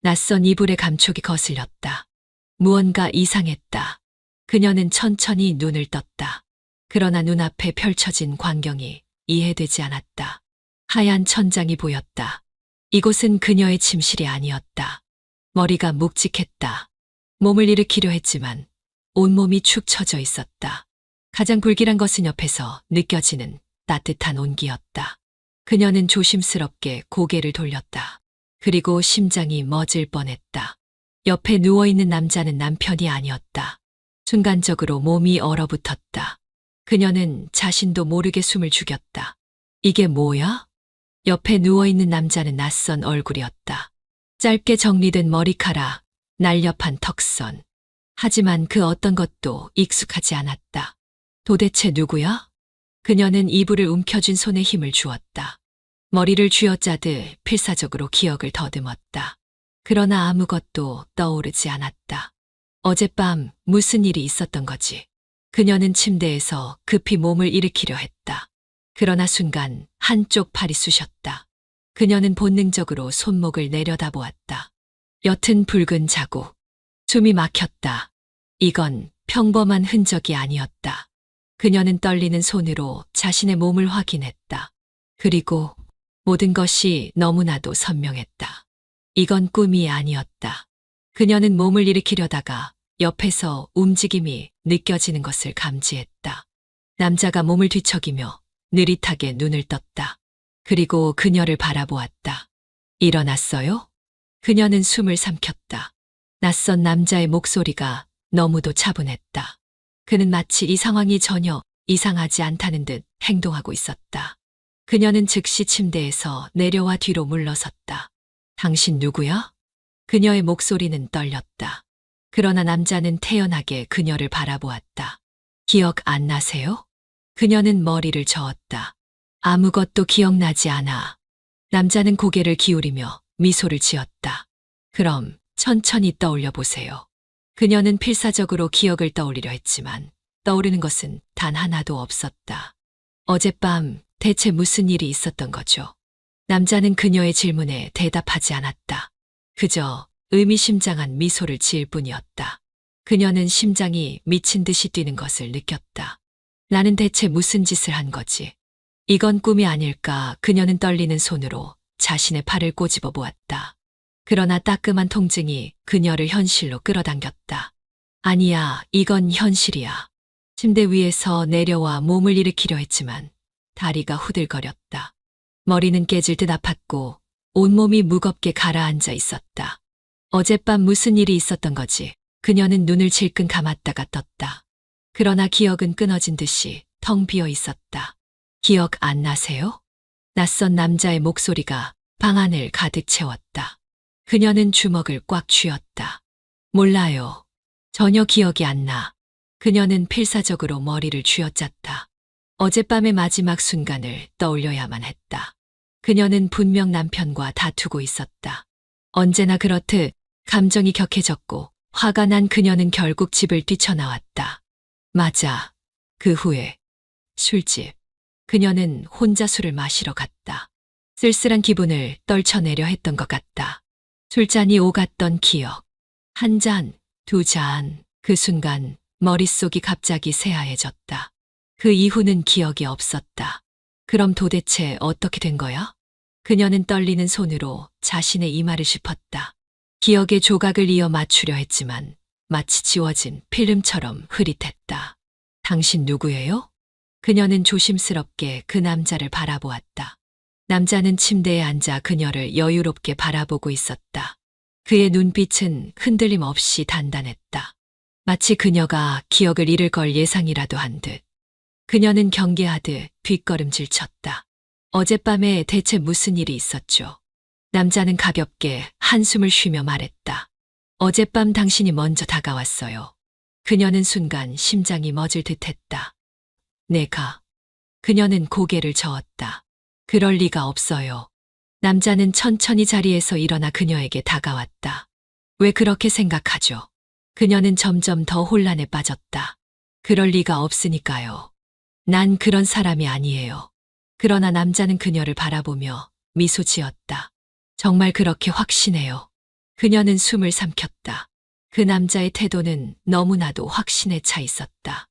낯선 이불의 감촉이 거슬렸다. 무언가 이상했다. 그녀는 천천히 눈을 떴다. 그러나 눈앞에 펼쳐진 광경이 이해되지 않았다. 하얀 천장이 보였다. 이곳은 그녀의 침실이 아니었다. 머리가 묵직했다. 몸을 일으키려 했지만 온몸이 축 처져 있었다. 가장 불길한 것은 옆에서 느껴지는 따뜻한 온기였다. 그녀는 조심스럽게 고개를 돌렸다. 그리고 심장이 멎을 뻔했다. 옆에 누워있는 남자는 남편이 아니었다. 순간적으로 몸이 얼어붙었다. 그녀는 자신도 모르게 숨을 죽였다. 이게 뭐야? 옆에 누워있는 남자는 낯선 얼굴이었다. 짧게 정리된 머리카락, 날렵한 턱선. 하지만 그 어떤 것도 익숙하지 않았다. 도대체 누구야? 그녀는 이불을 움켜쥔 손에 힘을 주었다. 머리를 쥐어짜듯 필사적으로 기억을 더듬었다. 그러나 아무것도 떠오르지 않았다. 어젯밤 무슨 일이 있었던 거지? 그녀는 침대에서 급히 몸을 일으키려 했다. 그러나 순간 한쪽 팔이 쑤셨다. 그녀는 본능적으로 손목을 내려다보았다. 옅은 붉은 자국. 숨이 막혔다. 이건 평범한 흔적이 아니었다. 그녀는 떨리는 손으로 자신의 몸을 확인했다. 그리고 모든 것이 너무나도 선명했다. 이건 꿈이 아니었다. 그녀는 몸을 일으키려다가 옆에서 움직임이 느껴지는 것을 감지했다. 남자가 몸을 뒤척이며 느릿하게 눈을 떴다. 그리고 그녀를 바라보았다. 일어났어요? 그녀는 숨을 삼켰다. 낯선 남자의 목소리가 너무도 차분했다. 그는 마치 이 상황이 전혀 이상하지 않다는 듯 행동하고 있었다. 그녀는 즉시 침대에서 내려와 뒤로 물러섰다. 당신 누구야? 그녀의 목소리는 떨렸다. 그러나 남자는 태연하게 그녀를 바라보았다. 기억 안 나세요? 그녀는 머리를 저었다. 아무것도 기억나지 않아. 남자는 고개를 기울이며 미소를 지었다. 그럼 천천히 떠올려 보세요. 그녀는 필사적으로 기억을 떠올리려 했지만 떠오르는 것은 단 하나도 없었다. 어젯밤 대체 무슨 일이 있었던 거죠? 남자는 그녀의 질문에 대답하지 않았다. 그저 의미심장한 미소를 지을 뿐이었다. 그녀는 심장이 미친 듯이 뛰는 것을 느꼈다. 나는 대체 무슨 짓을 한 거지? 이건 꿈이 아닐까. 그녀는 떨리는 손으로 자신의 팔을 꼬집어 보았다. 그러나 따끔한 통증이 그녀를 현실로 끌어당겼다. 아니야, 이건 현실이야. 침대 위에서 내려와 몸을 일으키려 했지만 다리가 후들거렸다. 머리는 깨질 듯 아팠고 온몸이 무겁게 가라앉아 있었다. 어젯밤 무슨 일이 있었던 거지? 그녀는 눈을 질끈 감았다가 떴다. 그러나 기억은 끊어진 듯이 텅 비어 있었다. 기억 안 나세요? 낯선 남자의 목소리가 방 안을 가득 채웠다. 그녀는 주먹을 꽉 쥐었다. 몰라요. 전혀 기억이 안 나. 그녀는 필사적으로 머리를 쥐어짰다. 어젯밤의 마지막 순간을 떠올려야만 했다. 그녀는 분명 남편과 다투고 있었다. 언제나 그렇듯 감정이 격해졌고 화가 난 그녀는 결국 집을 뛰쳐나왔다. 맞아. 그 후에 술집. 그녀는 혼자 술을 마시러 갔다. 쓸쓸한 기분을 떨쳐내려 했던 것 같다. 술잔이 오갔던 기억. 한 잔, 두 잔. 그 순간 머릿속이 갑자기 새하얘졌다. 그 이후는 기억이 없었다. 그럼 도대체 어떻게 된 거야? 그녀는 떨리는 손으로 자신의 이마를 짚었다. 기억의 조각을 이어 맞추려 했지만 마치 지워진 필름처럼 흐릿했다. 당신 누구예요? 그녀는 조심스럽게 그 남자를 바라보았다. 남자는 침대에 앉아 그녀를 여유롭게 바라보고 있었다. 그의 눈빛은 흔들림 없이 단단했다. 마치 그녀가 기억을 잃을 걸 예상이라도 한 듯. 그녀는 경계하듯 뒷걸음질 쳤다. 어젯밤에 대체 무슨 일이 있었죠? 남자는 가볍게 한숨을 쉬며 말했다. 어젯밤 당신이 먼저 다가왔어요. 그녀는 순간 심장이 멎을 듯했다. 내가. 그녀는 고개를 저었다. 그럴 리가 없어요. 남자는 천천히 자리에서 일어나 그녀에게 다가왔다. 왜 그렇게 생각하죠? 그녀는 점점 더 혼란에 빠졌다. 그럴 리가 없으니까요. 난 그런 사람이 아니에요. 그러나 남자는 그녀를 바라보며 미소 지었다. 정말 그렇게 확신해요. 그녀는 숨을 삼켰다. 그 남자의 태도는 너무나도 확신에 차 있었다.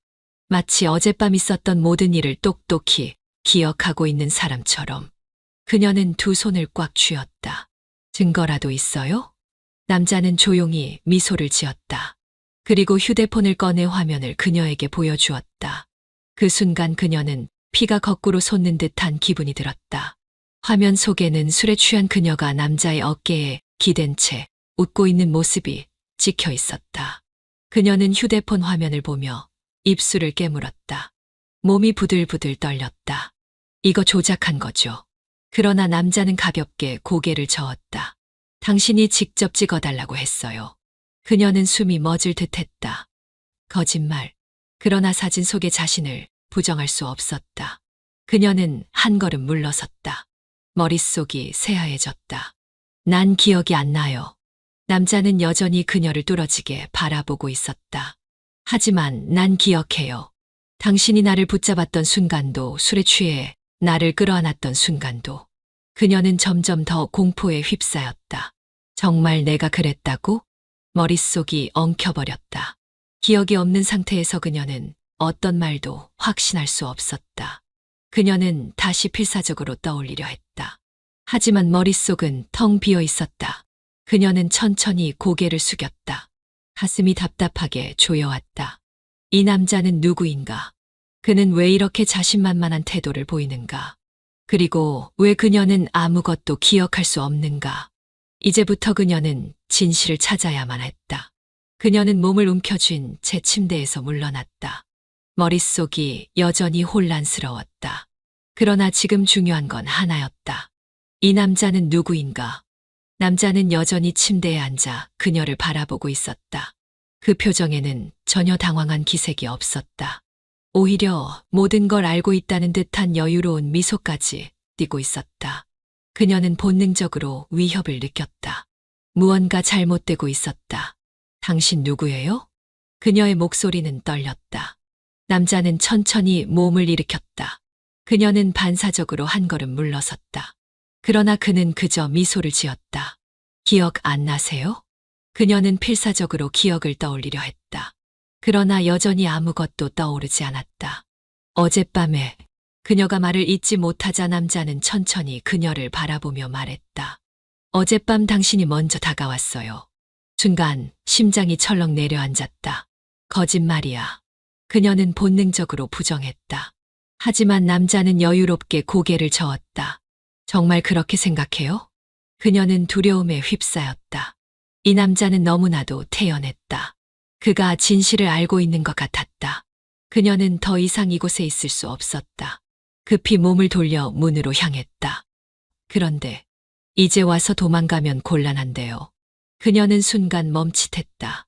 마치 어젯밤 있었던 모든 일을 똑똑히 기억하고 있는 사람처럼. 그녀는 두 손을 꽉 쥐었다. 증거라도 있어요? 남자는 조용히 미소를 지었다. 그리고 휴대폰을 꺼내 화면을 그녀에게 보여주었다. 그 순간 그녀는 피가 거꾸로 솟는 듯한 기분이 들었다. 화면 속에는 술에 취한 그녀가 남자의 어깨에 기댄 채 웃고 있는 모습이 찍혀 있었다. 그녀는 휴대폰 화면을 보며 입술을 깨물었다. 몸이 부들부들 떨렸다. 이거 조작한 거죠. 그러나 남자는 가볍게 고개를 저었다. 당신이 직접 찍어달라고 했어요. 그녀는 숨이 멎을 듯했다. 거짓말. 그러나 사진 속의 자신을 부정할 수 없었다. 그녀는 한 걸음 물러섰다. 머릿속이 새하얘졌다. 난 기억이 안 나요. 남자는 여전히 그녀를 뚫어지게 바라보고 있었다. 하지만 난 기억해요. 당신이 나를 붙잡았던 순간도, 술에 취해 나를 끌어안았던 순간도. 그녀는 점점 더 공포에 휩싸였다. 정말 내가 그랬다고? 머릿속이 엉켜버렸다. 기억이 없는 상태에서 그녀는 어떤 말도 확신할 수 없었다. 그녀는 다시 필사적으로 떠올리려 했다. 하지만 머릿속은 텅 비어 있었다. 그녀는 천천히 고개를 숙였다. 가슴이 답답하게 조여왔다. 이 남자는 누구인가? 그는 왜 이렇게 자신만만한 태도를 보이는가? 그리고 왜 그녀는 아무것도 기억할 수 없는가? 이제부터 그녀는 진실을 찾아야만 했다. 그녀는 몸을 움켜쥔 채 침대에서 물러났다. 머릿속이 여전히 혼란스러웠다. 그러나 지금 중요한 건 하나였다. 이 남자는 누구인가? 남자는 여전히 침대에 앉아 그녀를 바라보고 있었다. 그 표정에는 전혀 당황한 기색이 없었다. 오히려 모든 걸 알고 있다는 듯한 여유로운 미소까지 띠고 있었다. 그녀는 본능적으로 위협을 느꼈다. 무언가 잘못되고 있었다. 당신 누구예요? 그녀의 목소리는 떨렸다. 남자는 천천히 몸을 일으켰다. 그녀는 반사적으로 한 걸음 물러섰다. 그러나 그는 그저 미소를 지었다. 기억 안 나세요? 그녀는 필사적으로 기억을 떠올리려 했다. 그러나 여전히 아무것도 떠오르지 않았다. 어젯밤에 그녀가 말을 잇지 못하자 남자는 천천히 그녀를 바라보며 말했다. 어젯밤 당신이 먼저 다가왔어요. 순간 심장이 철렁 내려앉았다. 거짓말이야. 그녀는 본능적으로 부정했다. 하지만 남자는 여유롭게 고개를 저었다. 정말 그렇게 생각해요? 그녀는 두려움에 휩싸였다. 이 남자는 너무나도 태연했다. 그가 진실을 알고 있는 것 같았다. 그녀는 더 이상 이곳에 있을 수 없었다. 급히 몸을 돌려 문으로 향했다. 그런데 이제 와서 도망가면 곤란한데요. 그녀는 순간 멈칫했다.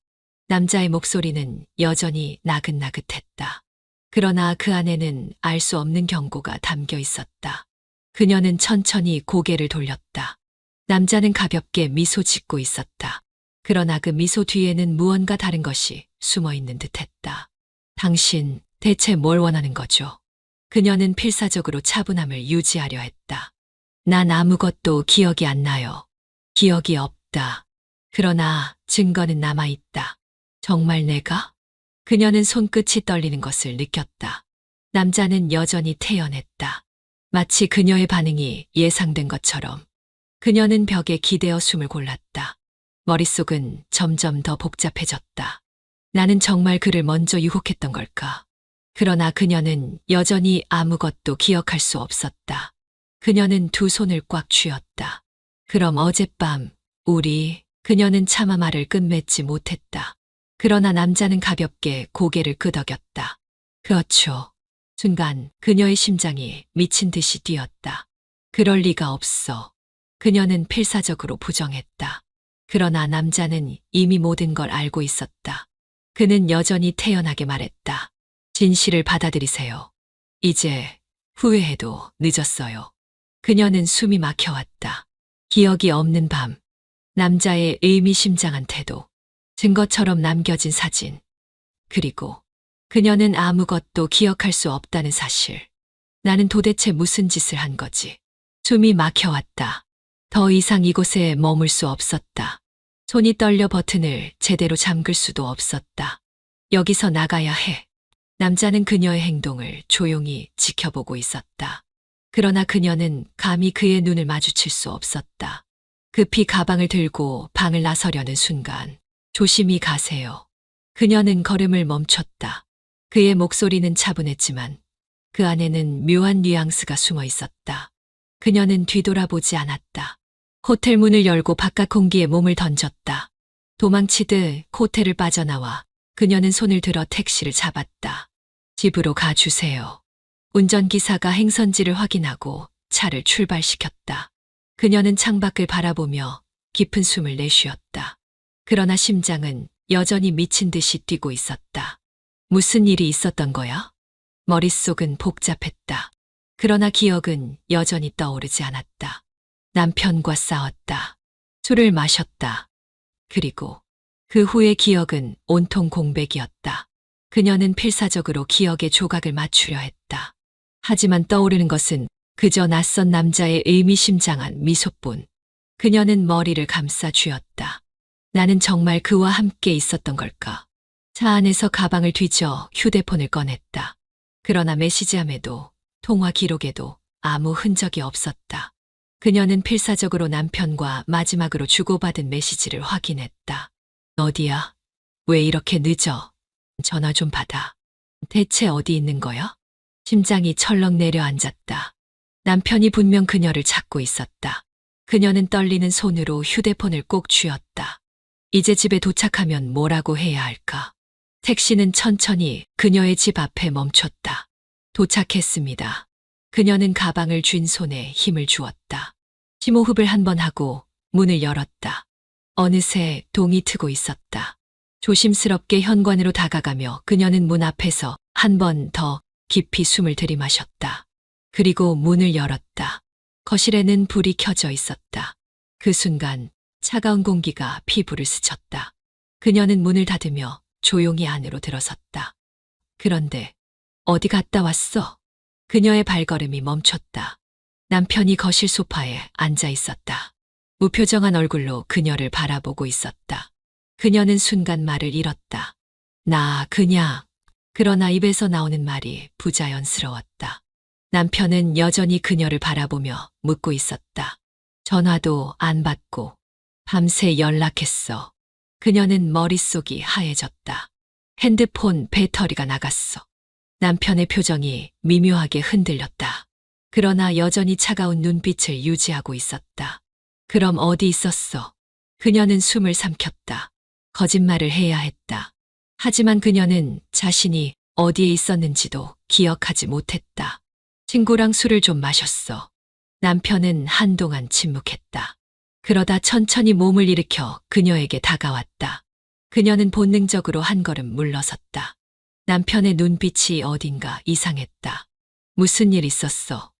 남자의 목소리는 여전히 나긋나긋했다. 그러나 그 안에는 알 수 없는 경고가 담겨 있었다. 그녀는 천천히 고개를 돌렸다. 남자는 가볍게 미소 짓고 있었다. 그러나 그 미소 뒤에는 무언가 다른 것이 숨어 있는 듯했다. 당신 대체 뭘 원하는 거죠? 그녀는 필사적으로 차분함을 유지하려 했다. 난 아무것도 기억이 안 나요. 기억이 없다. 그러나 증거는 남아있다. 정말 내가? 그녀는 손끝이 떨리는 것을 느꼈다. 남자는 여전히 태연했다. 마치 그녀의 반응이 예상된 것처럼. 그녀는 벽에 기대어 숨을 골랐다. 머릿속은 점점 더 복잡해졌다. 나는 정말 그를 먼저 유혹했던 걸까? 그러나 그녀는 여전히 아무것도 기억할 수 없었다. 그녀는 두 손을 꽉 쥐었다. 그럼 어젯밤 그녀는 차마 말을 끝맺지 못했다. 그러나 남자는 가볍게 고개를 끄덕였다. 그렇죠. 순간 그녀의 심장이 미친 듯이 뛰었다. 그럴 리가 없어. 그녀는 필사적으로 부정했다. 그러나 남자는 이미 모든 걸 알고 있었다. 그는 여전히 태연하게 말했다. 진실을 받아들이세요. 이제 후회해도 늦었어요. 그녀는 숨이 막혀왔다. 기억이 없는 밤. 남자의 의미심장한 태도. 증거처럼 남겨진 사진. 그리고 그녀는 아무것도 기억할 수 없다는 사실. 나는 도대체 무슨 짓을 한 거지? 숨이 막혀왔다. 더 이상 이곳에 머물 수 없었다. 손이 떨려 버튼을 제대로 잠글 수도 없었다. 여기서 나가야 해. 남자는 그녀의 행동을 조용히 지켜보고 있었다. 그러나 그녀는 감히 그의 눈을 마주칠 수 없었다. 급히 가방을 들고 방을 나서려는 순간 조심히 가세요. 그녀는 걸음을 멈췄다. 그의 목소리는 차분했지만 그 안에는 묘한 뉘앙스가 숨어 있었다. 그녀는 뒤돌아보지 않았다. 호텔 문을 열고 바깥 공기에 몸을 던졌다. 도망치듯 호텔을 빠져나와 그녀는 손을 들어 택시를 잡았다. 집으로 가주세요. 운전기사가 행선지를 확인하고 차를 출발시켰다. 그녀는 창밖을 바라보며 깊은 숨을 내쉬었다. 그러나 심장은 여전히 미친 듯이 뛰고 있었다. 무슨 일이 있었던 거야? 머릿속은 복잡했다. 그러나 기억은 여전히 떠오르지 않았다. 남편과 싸웠다. 술을 마셨다. 그리고 그 후의 기억은 온통 공백이었다. 그녀는 필사적으로 기억의 조각을 맞추려 했다. 하지만 떠오르는 것은 그저 낯선 남자의 의미심장한 미소뿐. 그녀는 머리를 감싸 쥐었다. 나는 정말 그와 함께 있었던 걸까? 차 안에서 가방을 뒤져 휴대폰을 꺼냈다. 그러나 메시지함에도 통화 기록에도 아무 흔적이 없었다. 그녀는 필사적으로 남편과 마지막으로 주고받은 메시지를 확인했다. 어디야? 왜 이렇게 늦어? 전화 좀 받아. 대체 어디 있는 거야? 심장이 철렁 내려앉았다. 남편이 분명 그녀를 찾고 있었다. 그녀는 떨리는 손으로 휴대폰을 꼭 쥐었다. 이제 집에 도착하면 뭐라고 해야 할까? 택시는 천천히 그녀의 집 앞에 멈췄다. 도착했습니다. 그녀는 가방을 쥔 손에 힘을 주었다. 심호흡을 한 번 하고 문을 열었다. 어느새 동이 트고 있었다. 조심스럽게 현관으로 다가가며 그녀는 문 앞에서 한 번 더 깊이 숨을 들이마셨다. 그리고 문을 열었다. 거실에는 불이 켜져 있었다. 그 순간 차가운 공기가 피부를 스쳤다. 그녀는 문을 닫으며 조용히 안으로 들어섰다. 그런데 어디 갔다 왔어? 그녀의 발걸음이 멈췄다. 남편이 거실 소파에 앉아 있었다. 무표정한 얼굴로 그녀를 바라보고 있었다. 그녀는 순간 말을 잃었다. 나 그냥... 그러나 입에서 나오는 말이 부자연스러웠다. 남편은 여전히 그녀를 바라보며 묻고 있었다. 전화도 안 받고 밤새 연락했어. 그녀는 머릿속이 하얘졌다. 핸드폰 배터리가 나갔어. 남편의 표정이 미묘하게 흔들렸다. 그러나 여전히 차가운 눈빛을 유지하고 있었다. 그럼 어디 있었어? 그녀는 숨을 삼켰다. 거짓말을 해야 했다. 하지만 그녀는 자신이 어디에 있었는지도 기억하지 못했다. 친구랑 술을 좀 마셨어. 남편은 한동안 침묵했다. 그러다 천천히 몸을 일으켜 그녀에게 다가왔다. 그녀는 본능적으로 한 걸음 물러섰다. 남편의 눈빛이 어딘가 이상했다. 무슨 일 있었어?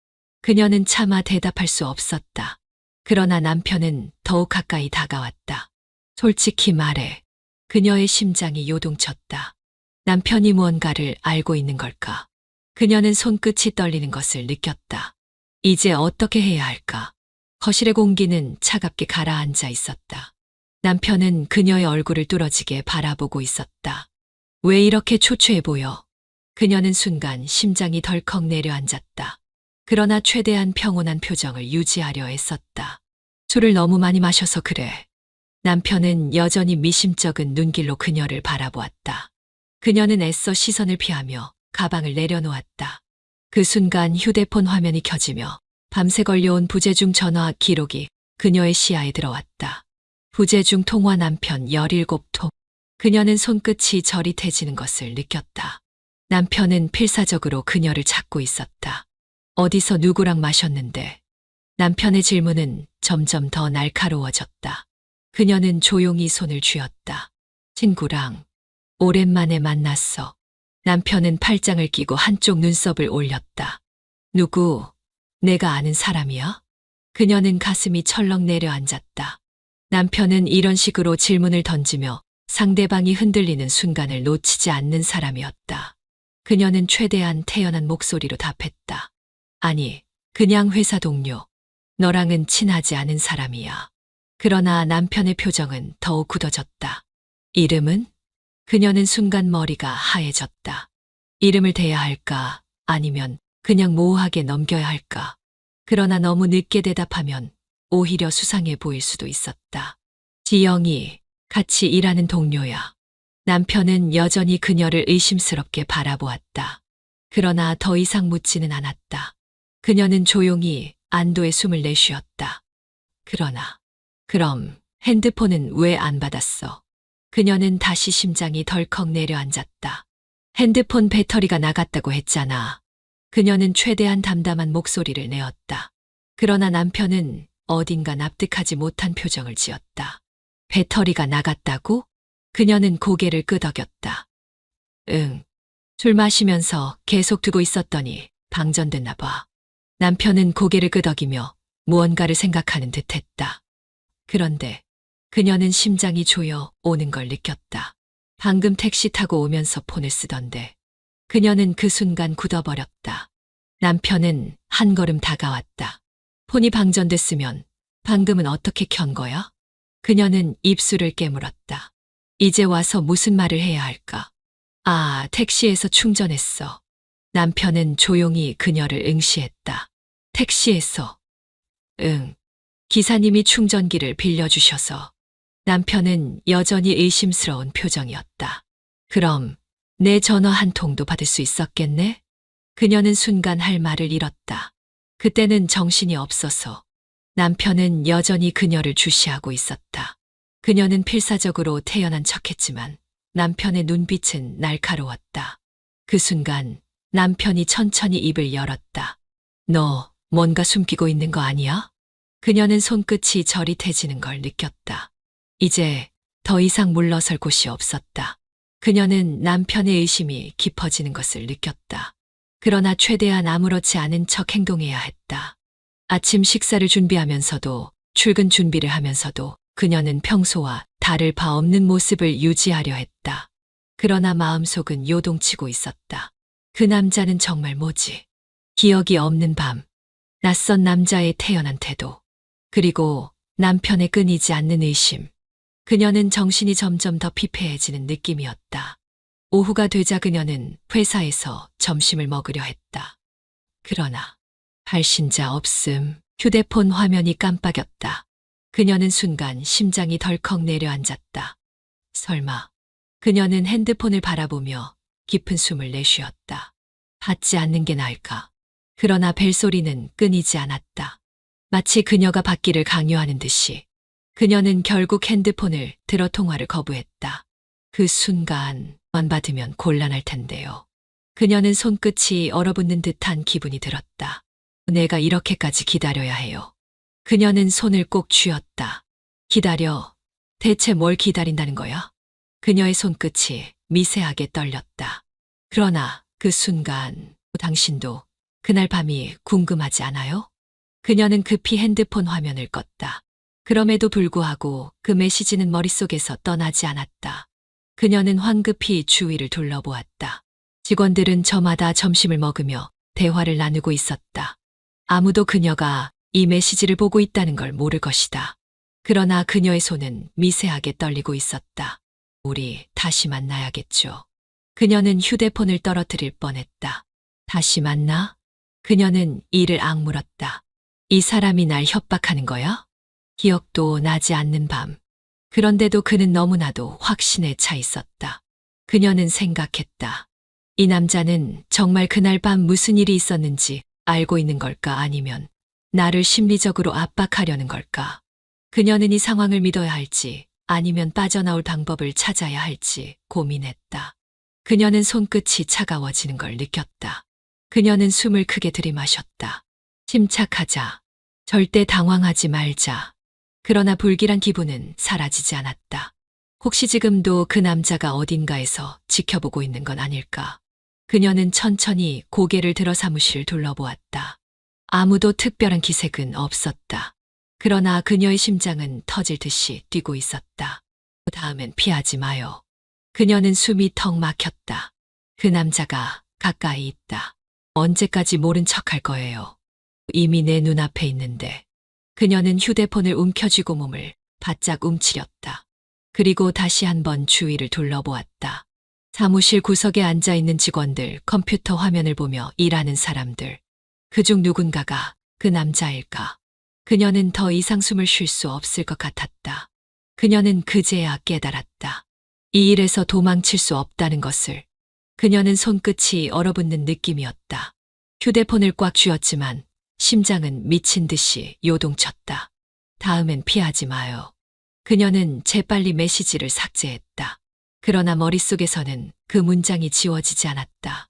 그녀는 차마 대답할 수 없었다. 그러나 남편은 더욱 가까이 다가왔다. 솔직히 말해. 그녀의 심장이 요동쳤다. 남편이 무언가를 알고 있는 걸까? 그녀는 손끝이 떨리는 것을 느꼈다. 이제 어떻게 해야 할까? 거실의 공기는 차갑게 가라앉아 있었다. 남편은 그녀의 얼굴을 뚫어지게 바라보고 있었다. 왜 이렇게 초췌해 보여? 그녀는 순간 심장이 덜컥 내려앉았다. 그러나 최대한 평온한 표정을 유지하려 애썼다. 술을 너무 많이 마셔서 그래. 남편은 여전히 미심쩍은 눈길로 그녀를 바라보았다. 그녀는 애써 시선을 피하며 가방을 내려놓았다. 그 순간 휴대폰 화면이 켜지며 밤새 걸려온 부재중 전화 기록이 그녀의 시야에 들어왔다. 부재중 통화 남편 17통. 그녀는 손끝이 저릿해지는 것을 느꼈다. 남편은 필사적으로 그녀를 찾고 있었다. 어디서 누구랑 마셨는데? 남편의 질문은 점점 더 날카로워졌다. 그녀는 조용히 손을 쥐었다. 친구랑 오랜만에 만났어. 남편은 팔짱을 끼고 한쪽 눈썹을 올렸다. 누구? 내가 아는 사람이야? 그녀는 가슴이 철렁 내려앉았다. 남편은 이런 식으로 질문을 던지며 상대방이 흔들리는 순간을 놓치지 않는 사람이었다. 그녀는 최대한 태연한 목소리로 답했다. 아니, 그냥 회사 동료. 너랑은 친하지 않은 사람이야. 그러나 남편의 표정은 더욱 굳어졌다. 이름은? 그녀는 순간 머리가 하얘졌다. 이름을 대야 할까? 아니면 그냥 모호하게 넘겨야 할까? 그러나 너무 늦게 대답하면 오히려 수상해 보일 수도 있었다. 지영이 같이 일하는 동료야. 남편은 여전히 그녀를 의심스럽게 바라보았다. 그러나 더 이상 묻지는 않았다. 그녀는 조용히 안도의 숨을 내쉬었다. 그럼 핸드폰은 왜 안 받았어? 그녀는 다시 심장이 덜컥 내려앉았다. 핸드폰 배터리가 나갔다고 했잖아. 그녀는 최대한 담담한 목소리를 내었다. 그러나 남편은 어딘가 납득하지 못한 표정을 지었다. 배터리가 나갔다고? 그녀는 고개를 끄덕였다. 응. 술 마시면서 계속 두고 있었더니 방전됐나 봐. 남편은 고개를 끄덕이며 무언가를 생각하는 듯 했다. 그런데 그녀는 심장이 조여 오는 걸 느꼈다. 방금 택시 타고 오면서 폰을 쓰던데. 그녀는 그 순간 굳어버렸다. 남편은 한 걸음 다가왔다. 폰이 방전됐으면 방금은 어떻게 켠 거야? 그녀는 입술을 깨물었다. 이제 와서 무슨 말을 해야 할까? 아, 택시에서 충전했어. 남편은 조용히 그녀를 응시했다. 택시에서? 응. 기사님이 충전기를 빌려주셔서. 남편은 여전히 의심스러운 표정이었다. 그럼 내 전화 한 통도 받을 수 있었겠네? 그녀는 순간 할 말을 잃었다. 그때는 정신이 없어서. 남편은 여전히 그녀를 주시하고 있었다. 그녀는 필사적으로 태연한 척했지만 남편의 눈빛은 날카로웠다. 그 순간 남편이 천천히 입을 열었다. 너 뭔가 숨기고 있는 거 아니야? 그녀는 손끝이 저릿해지는 걸 느꼈다. 이제 더 이상 물러설 곳이 없었다. 그녀는 남편의 의심이 깊어지는 것을 느꼈다. 그러나 최대한 아무렇지 않은 척 행동해야 했다. 아침 식사를 준비하면서도 출근 준비를 하면서도 그녀는 평소와 다를 바 없는 모습을 유지하려 했다. 그러나 마음속은 요동치고 있었다. 그 남자는 정말 뭐지? 기억이 없는 밤, 낯선 남자의 태연한 태도, 그리고 남편의 끊이지 않는 의심. 그녀는 정신이 점점 더 피폐해지는 느낌이었다. 오후가 되자 그녀는 회사에서 점심을 먹으려 했다. 그러나 발신자 없음, 휴대폰 화면이 깜빡였다. 그녀는 순간 심장이 덜컥 내려앉았다. 설마. 그녀는 핸드폰을 바라보며 깊은 숨을 내쉬었다. 받지 않는 게 나을까. 그러나 벨소리는 끊이지 않았다. 마치 그녀가 받기를 강요하는 듯이. 그녀는 결국 핸드폰을 들어 통화를 거부했다. 그 순간 안 받으면 곤란할 텐데요. 그녀는 손끝이 얼어붙는 듯한 기분이 들었다. 내가 이렇게까지 기다려야 해요. 그녀는 손을 꼭 쥐었다. 기다려. 대체 뭘 기다린다는 거야? 그녀의 손끝이 미세하게 떨렸다. 그러나 그 순간 당신도 그날 밤이 궁금하지 않아요? 그녀는 급히 핸드폰 화면을 껐다. 그럼에도 불구하고 그 메시지는 머릿속에서 떠나지 않았다. 그녀는 황급히 주위를 둘러보았다. 직원들은 저마다 점심을 먹으며 대화를 나누고 있었다. 아무도 그녀가 이 메시지를 보고 있다는 걸 모를 것이다. 그러나 그녀의 손은 미세하게 떨리고 있었다. 우리 다시 만나야겠죠. 그녀는 휴대폰을 떨어뜨릴 뻔했다. 다시 만나? 그녀는 이를 악물었다. 이 사람이 날 협박하는 거야? 기억도 나지 않는 밤. 그런데도 그는 너무나도 확신에 차 있었다. 그녀는 생각했다. 이 남자는 정말 그날 밤 무슨 일이 있었는지 알고 있는 걸까 아니면 나를 심리적으로 압박하려는 걸까? 그녀는 이 상황을 믿어야 할지 아니면 빠져나올 방법을 찾아야 할지 고민했다. 그녀는 손끝이 차가워지는 걸 느꼈다. 그녀는 숨을 크게 들이마셨다. 침착하자. 절대 당황하지 말자. 그러나 불길한 기분은 사라지지 않았다. 혹시 지금도 그 남자가 어딘가에서 지켜보고 있는 건 아닐까? 그녀는 천천히 고개를 들어 사무실을 둘러보았다. 아무도 특별한 기색은 없었다. 그러나 그녀의 심장은 터질 듯이 뛰고 있었다. 다음엔 피하지 마요. 그녀는 숨이 턱 막혔다. 그 남자가 가까이 있다. 언제까지 모른 척할 거예요. 이미 내 눈앞에 있는데. 그녀는 휴대폰을 움켜쥐고 몸을 바짝 움츠렸다. 그리고 다시 한번 주위를 둘러보았다. 사무실 구석에 앉아있는 직원들, 컴퓨터 화면을 보며 일하는 사람들. 그중 누군가가 그 남자일까? 그녀는 더 이상 숨을 쉴 수 없을 것 같았다. 그녀는 그제야 깨달았다. 이 일에서 도망칠 수 없다는 것을. 그녀는 손끝이 얼어붙는 느낌이었다. 휴대폰을 꽉 쥐었지만 심장은 미친 듯이 요동쳤다. 다음엔 피하지 마요. 그녀는 재빨리 메시지를 삭제했다. 그러나 머릿속에서는 그 문장이 지워지지 않았다.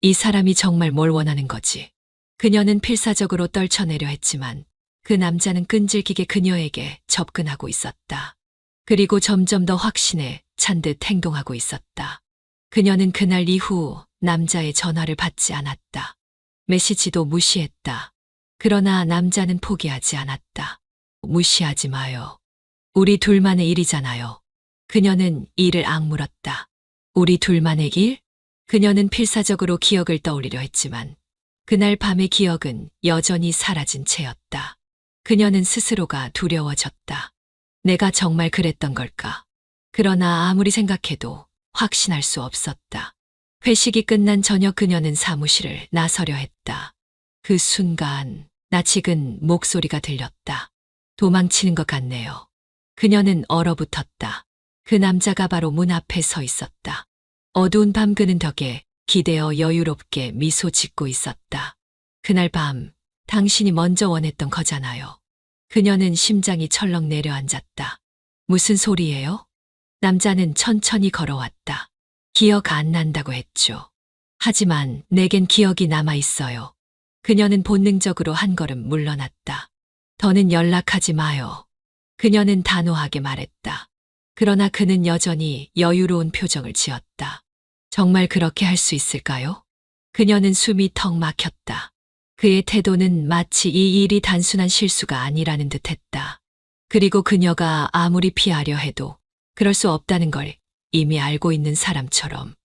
이 사람이 정말 뭘 원하는 거지? 그녀는 필사적으로 떨쳐내려 했지만 그 남자는 끈질기게 그녀에게 접근하고 있었다. 그리고 점점 더 확신에 찬 듯 행동하고 있었다. 그녀는 그날 이후 남자의 전화를 받지 않았다. 메시지도 무시했다. 그러나 남자는 포기하지 않았다. 무시하지 마요. 우리 둘만의 일이잖아요. 그녀는 이를 악물었다. 우리 둘만의 일? 그녀는 필사적으로 기억을 떠올리려 했지만 그날 밤의 기억은 여전히 사라진 채였다. 그녀는 스스로가 두려워졌다. 내가 정말 그랬던 걸까? 그러나 아무리 생각해도 확신할 수 없었다. 회식이 끝난 저녁 그녀는 사무실을 나서려 했다. 그 순간 낯익은 목소리가 들렸다. 도망치는 것 같네요. 그녀는 얼어붙었다. 그 남자가 바로 문 앞에 서 있었다. 어두운 밤 그는 덕에 기대어 여유롭게 미소 짓고 있었다. 그날 밤 당신이 먼저 원했던 거잖아요. 그녀는 심장이 철렁 내려앉았다. 무슨 소리예요? 남자는 천천히 걸어왔다. 기억 안 난다고 했죠. 하지만 내겐 기억이 남아 있어요. 그녀는 본능적으로 한 걸음 물러났다. 더는 연락하지 마요. 그녀는 단호하게 말했다. 그러나 그는 여전히 여유로운 표정을 지었다. 정말 그렇게 할 수 있을까요? 그녀는 숨이 턱 막혔다. 그의 태도는 마치 이 일이 단순한 실수가 아니라는 듯했다. 그리고 그녀가 아무리 피하려 해도 그럴 수 없다는 걸 이미 알고 있는 사람처럼.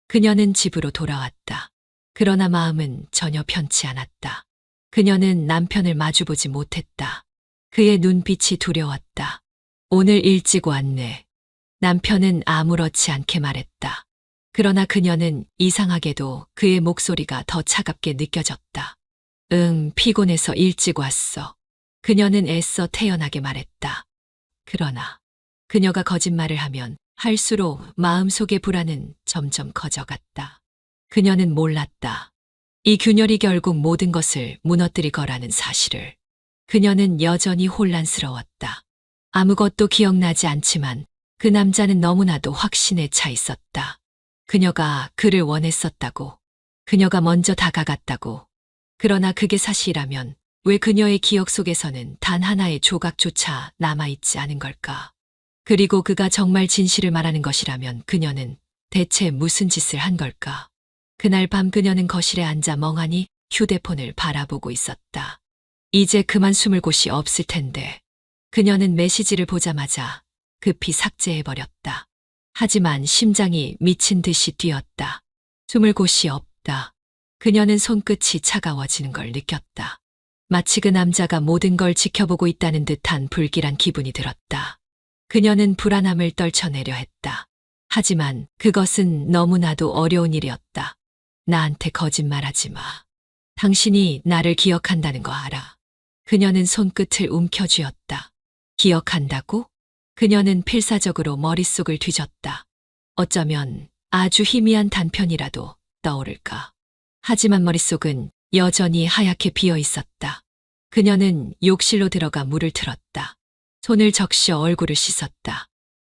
그녀는 집으로 돌아왔다. 그러나 마음은 전혀 편치 않았다. 그녀는 남편을 마주보지 못했다. 그의 눈빛이 두려웠다. 오늘 일찍 왔네. 남편은 아무렇지 않게 말했다. 그러나 그녀는 이상하게도 그의 목소리가 더 차갑게 느껴졌다. 피곤해서 일찍 왔어. 그녀는 애써 태연하게 말했다. 그러나 그녀가 거짓말을 하면 할수록 마음속의 불안은 점점 커져갔다. 그녀는 몰랐다. 이 균열이 결국 모든 것을 무너뜨릴 거라는 사실을. 그녀는 여전히 혼란스러웠다. 아무것도 기억나지 않지만 그 남자는 너무나도 확신에 차 있었다. 그녀가 그를 원했었다고. 그녀가 먼저 다가갔다고. 그러나 그게 사실이라면 왜 그녀의 기억 속에서는 단 하나의 조각조차 남아있지 않은 걸까? 그리고 그가 정말 진실을 말하는 것이라면 그녀는 대체 무슨 짓을 한 걸까? 그날 밤 그녀는 거실에 앉아 멍하니 휴대폰을 바라보고 있었다. 이제 그만 숨을 곳이 없을 텐데. 그녀는 메시지를 보자마자 급히 삭제해버렸다. 하지만 심장이 미친 듯이 뛰었다. 숨을 곳이 없다. 그녀는 손끝이 차가워지는 걸 느꼈다. 마치 그 남자가 모든 걸 지켜보고 있다는 듯한 불길한 기분이 들었다. 그녀는 불안함을 떨쳐내려 했다. 하지만 그것은 너무나도 어려운 일이었다. 나한테 거짓말하지 마. 당신이 나를 기억한다는 거 알아. 그녀는 손끝을 움켜쥐었다. 기억한다고? 그녀는 필사적으로 머릿속을 뒤졌다. 어쩌면 아주 희미한 단편이라도 떠오를까. 하지만 머릿속은 여전히 하얗게 비어 있었다. 그녀는 욕실로 들어가 물을 틀었다. 손을 적셔 얼굴을 씻었다.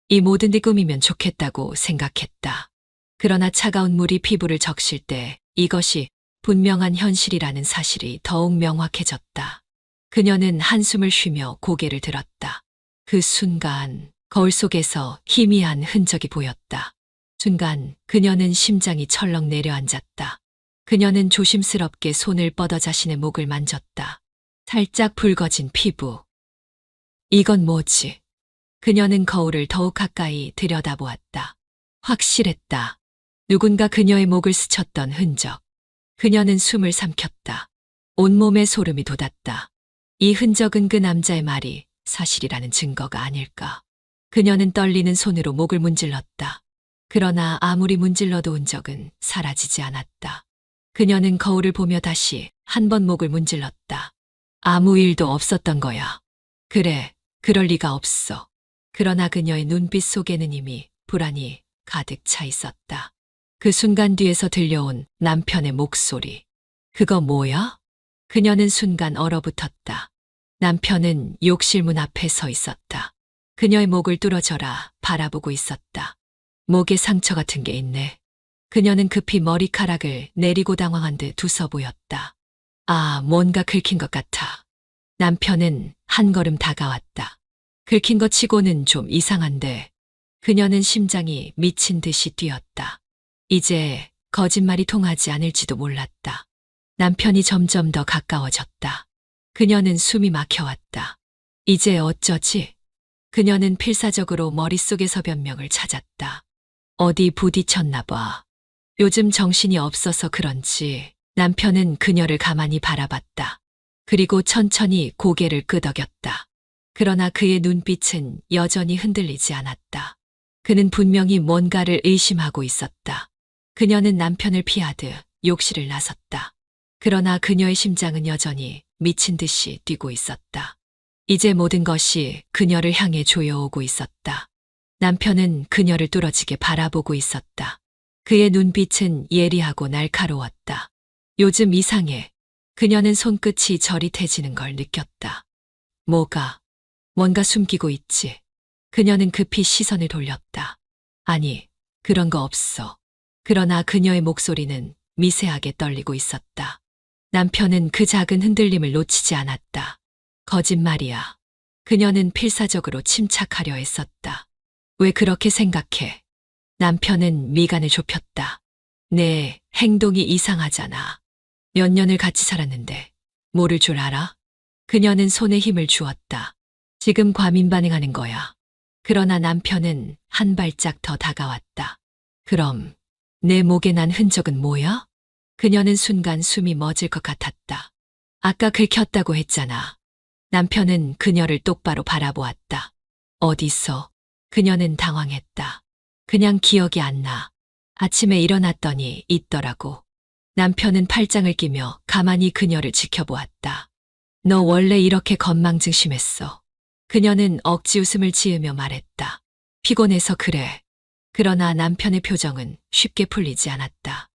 이 모든 게 꿈이면 좋겠다고 생각했다. 그러나 차가운 물이 피부를 적실 때 이것이 분명한 현실이라는 사실이 더욱 명확해졌다. 그녀는 한숨을 쉬며 고개를 들었다. 그 순간 거울 속에서 희미한 흔적이 보였다. 순간 그녀는 심장이 철렁 내려앉았다. 그녀는 조심스럽게 손을 뻗어 자신의 목을 만졌다. 살짝 붉어진 피부. 이건 뭐지? 그녀는 거울을 더욱 가까이 들여다보았다. 확실했다. 누군가 그녀의 목을 스쳤던 흔적. 그녀는 숨을 삼켰다. 온몸에 소름이 돋았다. 이 흔적은 그 남자의 말이 사실이라는 증거가 아닐까. 그녀는 떨리는 손으로 목을 문질렀다. 그러나 아무리 문질러도 흔적은 사라지지 않았다. 그녀는 거울을 보며 다시 한 번 목을 문질렀다. 아무 일도 없었던 거야. 그래, 그럴 리가 없어. 그러나 그녀의 눈빛 속에는 이미 불안이 가득 차 있었다. 그 순간 뒤에서 들려온 남편의 목소리. 그거 뭐야? 그녀는 순간 얼어붙었다. 남편은 욕실 문 앞에 서 있었다. 그녀의 목을 뚫어져라 바라보고 있었다. 목에 상처 같은 게 있네. 그녀는 급히 머리카락을 내리고 당황한 듯 웃어 보였다. 아, 뭔가 긁힌 것 같아. 남편은 한 걸음 다가왔다. 긁힌 것 치고는 좀 이상한데. 그녀는 심장이 미친 듯이 뛰었다. 이제 거짓말이 통하지 않을지도 몰랐다. 남편이 점점 더 가까워졌다. 그녀는 숨이 막혀왔다. 이제 어쩌지? 그녀는 필사적으로 머릿속에서 변명을 찾았다. 어디 부딪혔나 봐. 요즘 정신이 없어서 그런지 남편은 그녀를 가만히 바라봤다. 그리고 천천히 고개를 끄덕였다. 그러나 그의 눈빛은 여전히 흔들리지 않았다. 그는 분명히 뭔가를 의심하고 있었다. 그녀는 남편을 피하듯 욕실을 나섰다. 그러나 그녀의 심장은 여전히 미친 듯이 뛰고 있었다. 이제 모든 것이 그녀를 향해 조여오고 있었다. 남편은 그녀를 뚫어지게 바라보고 있었다. 그의 눈빛은 예리하고 날카로웠다. 요즘 이상해. 그녀는 손끝이 저릿해지는 걸 느꼈다. 뭔가 숨기고 있지. 그녀는 급히 시선을 돌렸다. 아니, 그런 거 없어. 그러나 그녀의 목소리는 미세하게 떨리고 있었다. 남편은 그 작은 흔들림을 놓치지 않았다. 거짓말이야. 그녀는 필사적으로 침착하려 했었다. 왜 그렇게 생각해? 남편은 미간을 좁혔다. 내 행동이 이상하잖아. 몇 년을 같이 살았는데 모를 줄 알아? 그녀는 손에 힘을 주었다. 지금 과민 반응하는 거야. 그러나 남편은 한 발짝 더 다가왔다. 그럼 내 목에 난 흔적은 뭐야? 그녀는 순간 숨이 멎을 것 같았다. 아까 긁혔다고 했잖아. 남편은 그녀를 똑바로 바라보았다. 어디서? 그녀는 당황했다. 그냥 기억이 안 나. 아침에 일어났더니 있더라고. 남편은 팔짱을 끼며 가만히 그녀를 지켜보았다. 너 원래 이렇게 건망증 심했어. 그녀는 억지 웃음을 지으며 말했다. 피곤해서 그래. 그러나 남편의 표정은 쉽게 풀리지 않았다.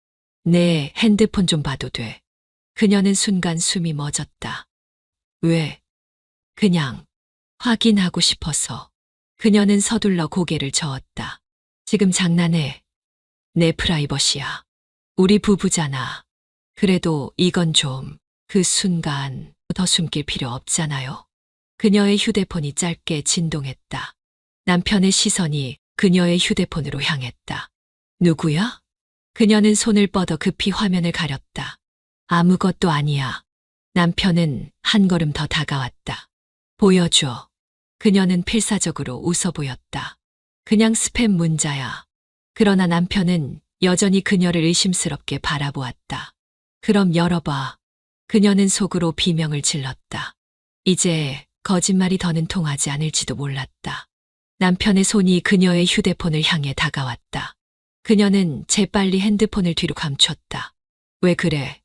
내 핸드폰 좀 봐도 돼. 그녀는 순간 숨이 멎었다. 왜? 그냥 확인하고 싶어서. 그녀는 서둘러 고개를 저었다. 지금 장난해. 내 프라이버시야. 우리 부부잖아. 그래도 이건 좀, 그 순간 더 숨길 필요 없잖아요. 그녀의 휴대폰이 짧게 진동했다. 남편의 시선이 그녀의 휴대폰으로 향했다. 누구야? 그녀는 손을 뻗어 급히 화면을 가렸다. 아무것도 아니야. 남편은 한 걸음 더 다가왔다. 보여줘. 그녀는 필사적으로 웃어 보였다. 그냥 스팸 문자야. 그러나 남편은 여전히 그녀를 의심스럽게 바라보았다. 그럼 열어봐. 그녀는 속으로 비명을 질렀다. 이제 거짓말이 더는 통하지 않을지도 몰랐다. 남편의 손이 그녀의 휴대폰을 향해 다가왔다. 그녀는 재빨리 핸드폰을 뒤로 감췄다. 왜 그래?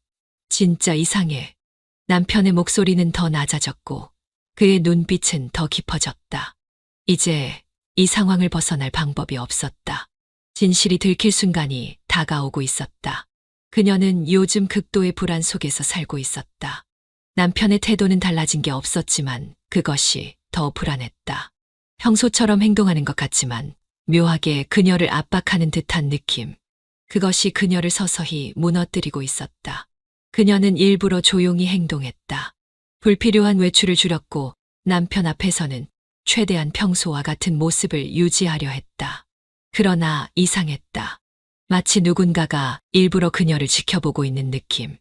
진짜 이상해. 남편의 목소리는 더 낮아졌고 그의 눈빛은 더 깊어졌다. 이제 이 상황을 벗어날 방법이 없었다. 진실이 들킬 순간이 다가오고 있었다. 그녀는 요즘 극도의 불안 속에서 살고 있었다. 남편의 태도는 달라진 게 없었지만 그것이 더 불안했다. 평소처럼 행동하는 것 같지만 묘하게 그녀를 압박하는 듯한 느낌. 그것이 그녀를 서서히 무너뜨리고 있었다. 그녀는 일부러 조용히 행동했다. 불필요한 외출을 줄였고 남편 앞에서는 최대한 평소와 같은 모습을 유지하려 했다. 그러나 이상했다. 마치 누군가가 일부러 그녀를 지켜보고 있는 느낌.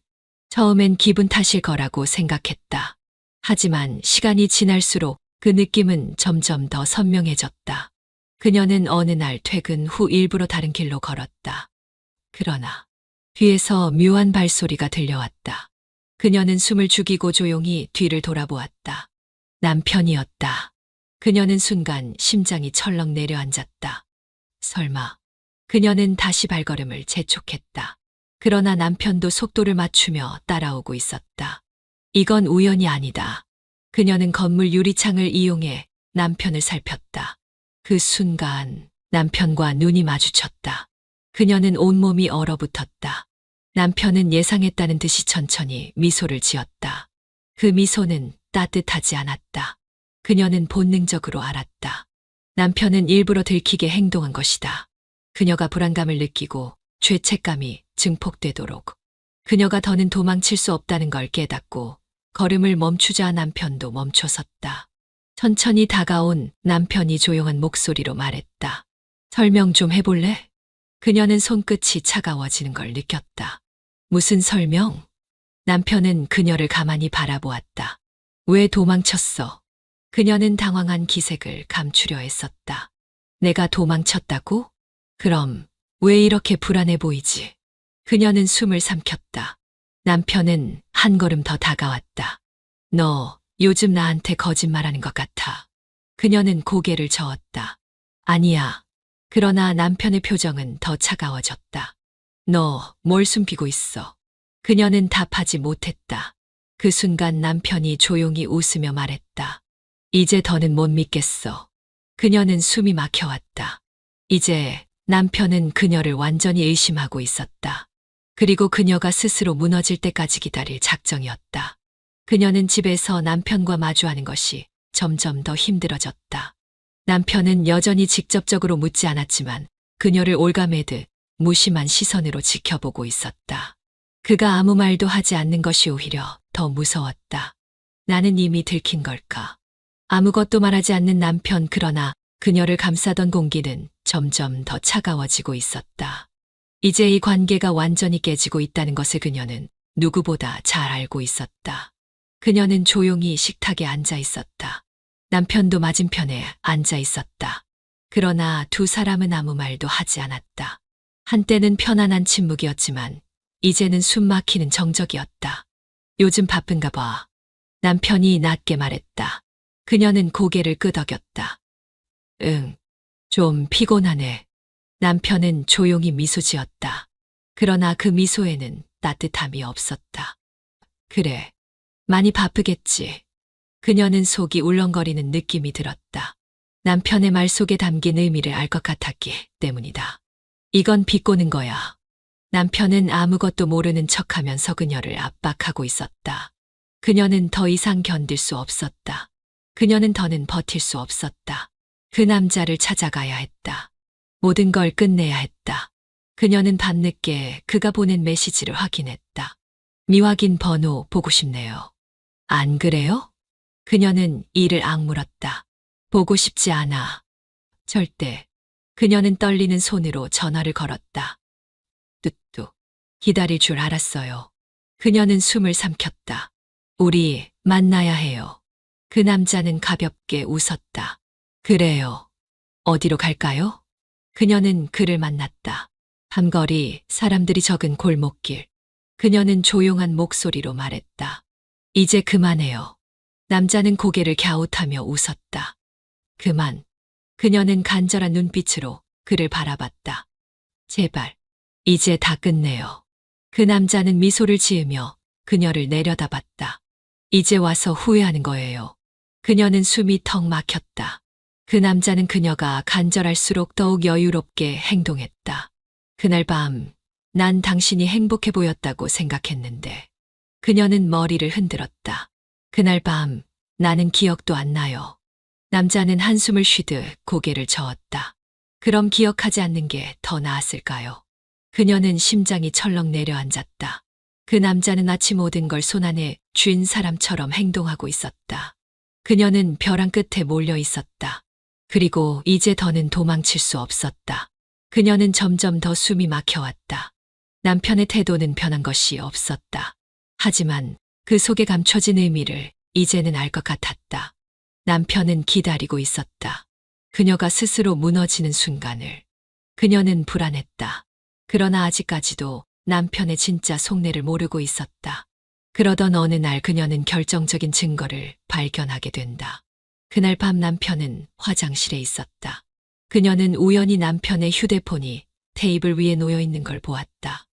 처음엔 기분 탓일 거라고 생각했다. 하지만 시간이 지날수록 그 느낌은 점점 더 선명해졌다. 그녀는 어느 날 퇴근 후 일부러 다른 길로 걸었다. 그러나 뒤에서 묘한 발소리가 들려왔다. 그녀는 숨을 죽이고 조용히 뒤를 돌아보았다. 남편이었다. 그녀는 순간 심장이 철렁 내려앉았다. 설마 그녀는 다시 발걸음을 재촉했다. 그러나 남편도 속도를 맞추며 따라오고 있었다. 이건 우연이 아니다. 그녀는 건물 유리창을 이용해 남편을 살폈다. 그 순간 남편과 눈이 마주쳤다. 그녀는 온몸이 얼어붙었다. 남편은 예상했다는 듯이 천천히 미소를 지었다. 그 미소는 따뜻하지 않았다. 그녀는 본능적으로 알았다. 남편은 일부러 들키게 행동한 것이다. 그녀가 불안감을 느끼고 죄책감이 증폭되도록. 그녀가 더는 도망칠 수 없다는 걸 깨닫고 걸음을 멈추자 남편도 멈춰섰다. 천천히 다가온 남편이 조용한 목소리로 말했다. 설명 좀 해볼래? 그녀는 손끝이 차가워지는 걸 느꼈다. 무슨 설명? 남편은 그녀를 가만히 바라보았다. 왜 도망쳤어? 그녀는 당황한 기색을 감추려 했었다. 내가 도망쳤다고? 그럼 왜 이렇게 불안해 보이지? 그녀는 숨을 삼켰다. 남편은 한 걸음 더 다가왔다. 너 요즘 나한테 거짓말하는 것 같아. 그녀는 고개를 저었다. 아니야. 그러나 남편의 표정은 더 차가워졌다. 너 뭘 숨기고 있어? 그녀는 답하지 못했다. 그 순간 남편이 조용히 웃으며 말했다. 이제 더는 못 믿겠어. 그녀는 숨이 막혀왔다. 이제 남편은 그녀를 완전히 의심하고 있었다. 그리고 그녀가 스스로 무너질 때까지 기다릴 작정이었다. 그녀는 집에서 남편과 마주하는 것이 점점 더 힘들어졌다. 남편은 여전히 직접적으로 묻지 않았지만 그녀를 올가매듯 무심한 시선으로 지켜보고 있었다. 그가 아무 말도 하지 않는 것이 오히려 더 무서웠다. 나는 이미 들킨 걸까? 아무것도 말하지 않는 남편, 그러나 그녀를 감싸던 공기는 점점 더 차가워지고 있었다. 이제 이 관계가 완전히 깨지고 있다는 것을 그녀는 누구보다 잘 알고 있었다. 그녀는 조용히 식탁에 앉아 있었다. 남편도 맞은편에 앉아 있었다. 그러나 두 사람은 아무 말도 하지 않았다. 한때는 편안한 침묵이었지만 이제는 숨 막히는 정적이었다. 요즘 바쁜가 봐. 남편이 낮게 말했다. 그녀는 고개를 끄덕였다. 응, 좀 피곤하네. 남편은 조용히 미소 지었다. 그러나 그 미소에는 따뜻함이 없었다. 그래, 많이 바쁘겠지. 그녀는 속이 울렁거리는 느낌이 들었다. 남편의 말 속에 담긴 의미를 알 것 같았기 때문이다. 이건 비꼬는 거야. 남편은 아무것도 모르는 척하면서 그녀를 압박하고 있었다. 그녀는 더 이상 견딜 수 없었다. 그녀는 더는 버틸 수 없었다. 그 남자를 찾아가야 했다. 모든 걸 끝내야 했다. 그녀는 밤늦게 그가 보낸 메시지를 확인했다. 미확인 번호 보고 싶네요. 안 그래요? 그녀는 이를 악물었다. 보고 싶지 않아. 절대. 그녀는 떨리는 손으로 전화를 걸었다. 뚜뚜. 기다릴 줄 알았어요. 그녀는 숨을 삼켰다. 우리 만나야 해요. 그 남자는 가볍게 웃었다. 그래요. 어디로 갈까요? 그녀는 그를 만났다. 밤거리, 사람들이 적은 골목길. 그녀는 조용한 목소리로 말했다. 이제 그만해요. 남자는 고개를 갸웃하며 웃었다. 그만. 그녀는 간절한 눈빛으로 그를 바라봤다. 제발, 이제 다 끝내요. 그 남자는 미소를 지으며 그녀를 내려다봤다. 이제 와서 후회하는 거예요. 그녀는 숨이 턱 막혔다. 그 남자는 그녀가 간절할수록 더욱 여유롭게 행동했다. 그날 밤, 난 당신이 행복해 보였다고 생각했는데. 그녀는 머리를 흔들었다. 그날 밤, 나는 기억도 안 나요. 남자는 한숨을 쉬듯 고개를 저었다. 그럼 기억하지 않는 게 더 나았을까요? 그녀는 심장이 철렁 내려앉았다. 그 남자는 마치 모든 걸 손안에 쥔 사람처럼 행동하고 있었다. 그녀는 벼랑 끝에 몰려 있었다. 그리고 이제 더는 도망칠 수 없었다. 그녀는 점점 더 숨이 막혀왔다. 남편의 태도는 변한 것이 없었다. 하지만 그 속에 감춰진 의미를 이제는 알 것 같았다. 남편은 기다리고 있었다. 그녀가 스스로 무너지는 순간을. 그녀는 불안했다. 그러나 아직까지도 남편의 진짜 속내를 모르고 있었다. 그러던 어느 날 그녀는 결정적인 증거를 발견하게 된다. 그날 밤 남편은 화장실에 있었다. 그녀는 우연히 남편의 휴대폰이 테이블 위에 놓여 있는 걸 보았다.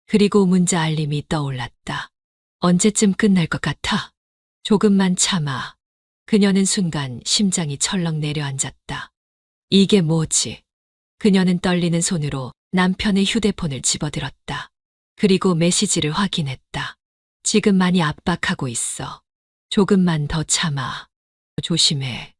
그리고 문자 알림이 떠올랐다. 언제쯤 끝날 것 같아? 조금만 참아. 그녀는 순간 심장이 철렁 내려앉았다. 이게 뭐지? 그녀는 떨리는 손으로 남편의 휴대폰을 집어들었다. 그리고 메시지를 확인했다. 지금 많이 압박하고 있어. 조금만 더 참아. 조심해.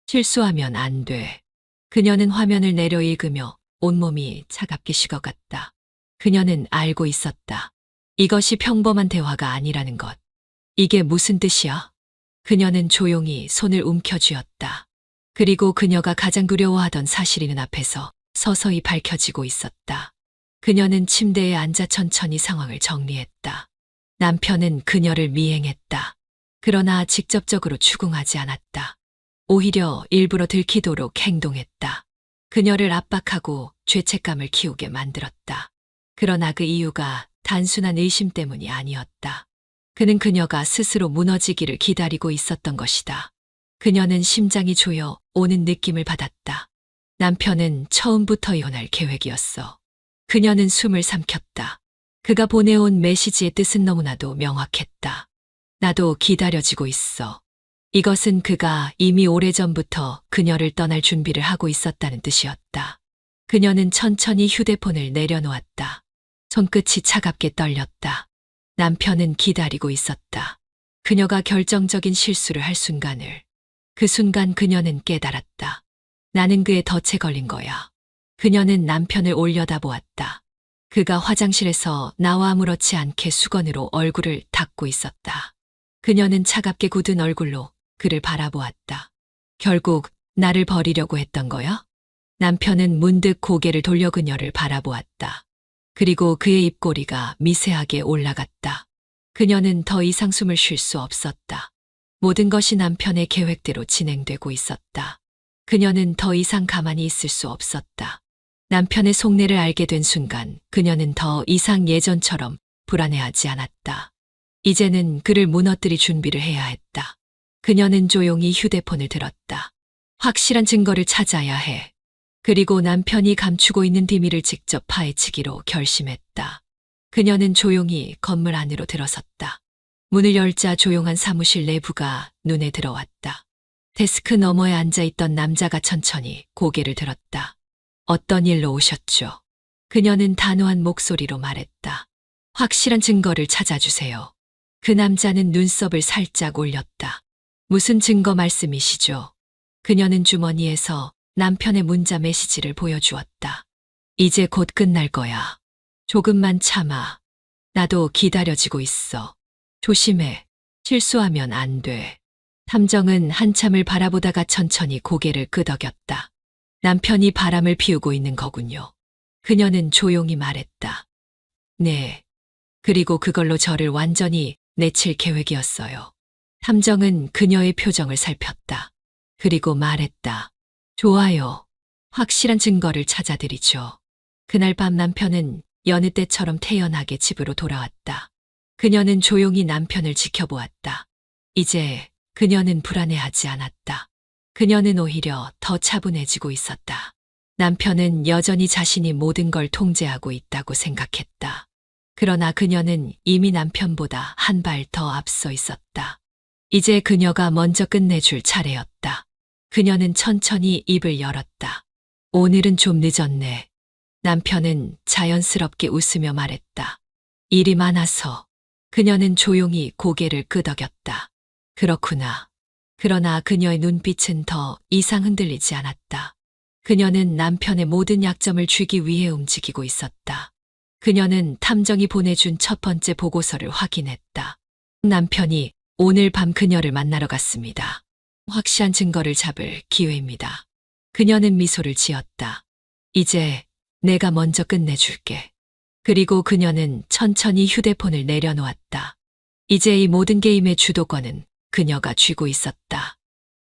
실수하면 안 돼. 그녀는 화면을 내려 읽으며 온몸이 차갑게 식어갔다. 그녀는 알고 있었다. 이것이 평범한 대화가 아니라는 것. 이게 무슨 뜻이야? 그녀는 조용히 손을 움켜쥐었다. 그리고 그녀가 가장 두려워하던 사실이 눈앞에서 서서히 밝혀지고 있었다. 그녀는 침대에 앉아 천천히 상황을 정리했다. 남편은 그녀를 미행했다. 그러나 직접적으로 추궁하지 않았다. 오히려 일부러 들키도록 행동했다. 그녀를 압박하고 죄책감을 키우게 만들었다. 그러나 그 이유가 단순한 의심 때문이 아니었다. 그는 그녀가 스스로 무너지기를 기다리고 있었던 것이다. 그녀는 심장이 조여 오는 느낌을 받았다. 남편은 처음부터 이혼할 계획이었어. 그녀는 숨을 삼켰다. 그가 보내온 메시지의 뜻은 너무나도 명확했다. 나도 기다려지고 있어. 이것은 그가 이미 오래전부터 그녀를 떠날 준비를 하고 있었다는 뜻이었다. 그녀는 천천히 휴대폰을 내려놓았다. 손끝이 차갑게 떨렸다. 남편은 기다리고 있었다. 그녀가 결정적인 실수를 할 순간을. 그 순간 그녀는 깨달았다. 나는 그의 덫에 걸린 거야. 그녀는 남편을 올려다보았다. 그가 화장실에서 나와 아무렇지 않게 수건으로 얼굴을 닦고 있었다. 그녀는 차갑게 굳은 얼굴로 그를 바라보았다. 결국 나를 버리려고 했던 거야? 남편은 문득 고개를 돌려 그녀를 바라보았다. 그리고 그의 입꼬리가 미세하게 올라갔다. 그녀는 더 이상 숨을 쉴 수 없었다. 모든 것이 남편의 계획대로 진행되고 있었다. 그녀는 더 이상 가만히 있을 수 없었다. 남편의 속내를 알게 된 순간 그녀는 더 이상 예전처럼 불안해하지 않았다. 이제는 그를 무너뜨릴 준비를 해야 했다. 그녀는 조용히 휴대폰을 들었다. 확실한 증거를 찾아야 해. 그리고 남편이 감추고 있는 비밀을 직접 파헤치기로 결심했다. 그녀는 조용히 건물 안으로 들어섰다. 문을 열자 조용한 사무실 내부가 눈에 들어왔다. 데스크 너머에 앉아있던 남자가 천천히 고개를 들었다. 어떤 일로 오셨죠? 그녀는 단호한 목소리로 말했다. 확실한 증거를 찾아주세요. 그 남자는 눈썹을 살짝 올렸다. 무슨 증거 말씀이시죠? 그녀는 주머니에서 남편의 문자 메시지를 보여주었다. 이제 곧 끝날 거야. 조금만 참아. 나도 기다려지고 있어. 조심해. 실수하면 안 돼. 탐정은 한참을 바라보다가 천천히 고개를 끄덕였다. 남편이 바람을 피우고 있는 거군요. 그녀는 조용히 말했다. 네. 그리고 그걸로 저를 완전히 내칠 계획이었어요. 탐정은 그녀의 표정을 살폈다. 그리고 말했다. 좋아요. 확실한 증거를 찾아드리죠. 그날 밤 남편은 여느 때처럼 태연하게 집으로 돌아왔다. 그녀는 조용히 남편을 지켜보았다. 이제 그녀는 불안해하지 않았다. 그녀는 오히려 더 차분해지고 있었다. 남편은 여전히 자신이 모든 걸 통제하고 있다고 생각했다. 그러나 그녀는 이미 남편보다 한 발 더 앞서 있었다. 이제 그녀가 먼저 끝내줄 차례였다. 그녀는 천천히 입을 열었다. 오늘은 좀 늦었네. 남편은 자연스럽게 웃으며 말했다. 일이 많아서. 그녀는 조용히 고개를 끄덕였다. 그렇구나. 그러나 그녀의 눈빛은 더 이상 흔들리지 않았다. 그녀는 남편의 모든 약점을 쥐기 위해 움직이고 있었다. 그녀는 탐정이 보내준 첫 번째 보고서를 확인했다. 남편이 오늘 밤 그녀를 만나러 갔습니다. 확실한 증거를 잡을 기회입니다. 그녀는 미소를 지었다. 이제 내가 먼저 끝내줄게. 그리고 그녀는 천천히 휴대폰을 내려놓았다. 이제 이 모든 게임의 주도권은 그녀가 쥐고 있었다.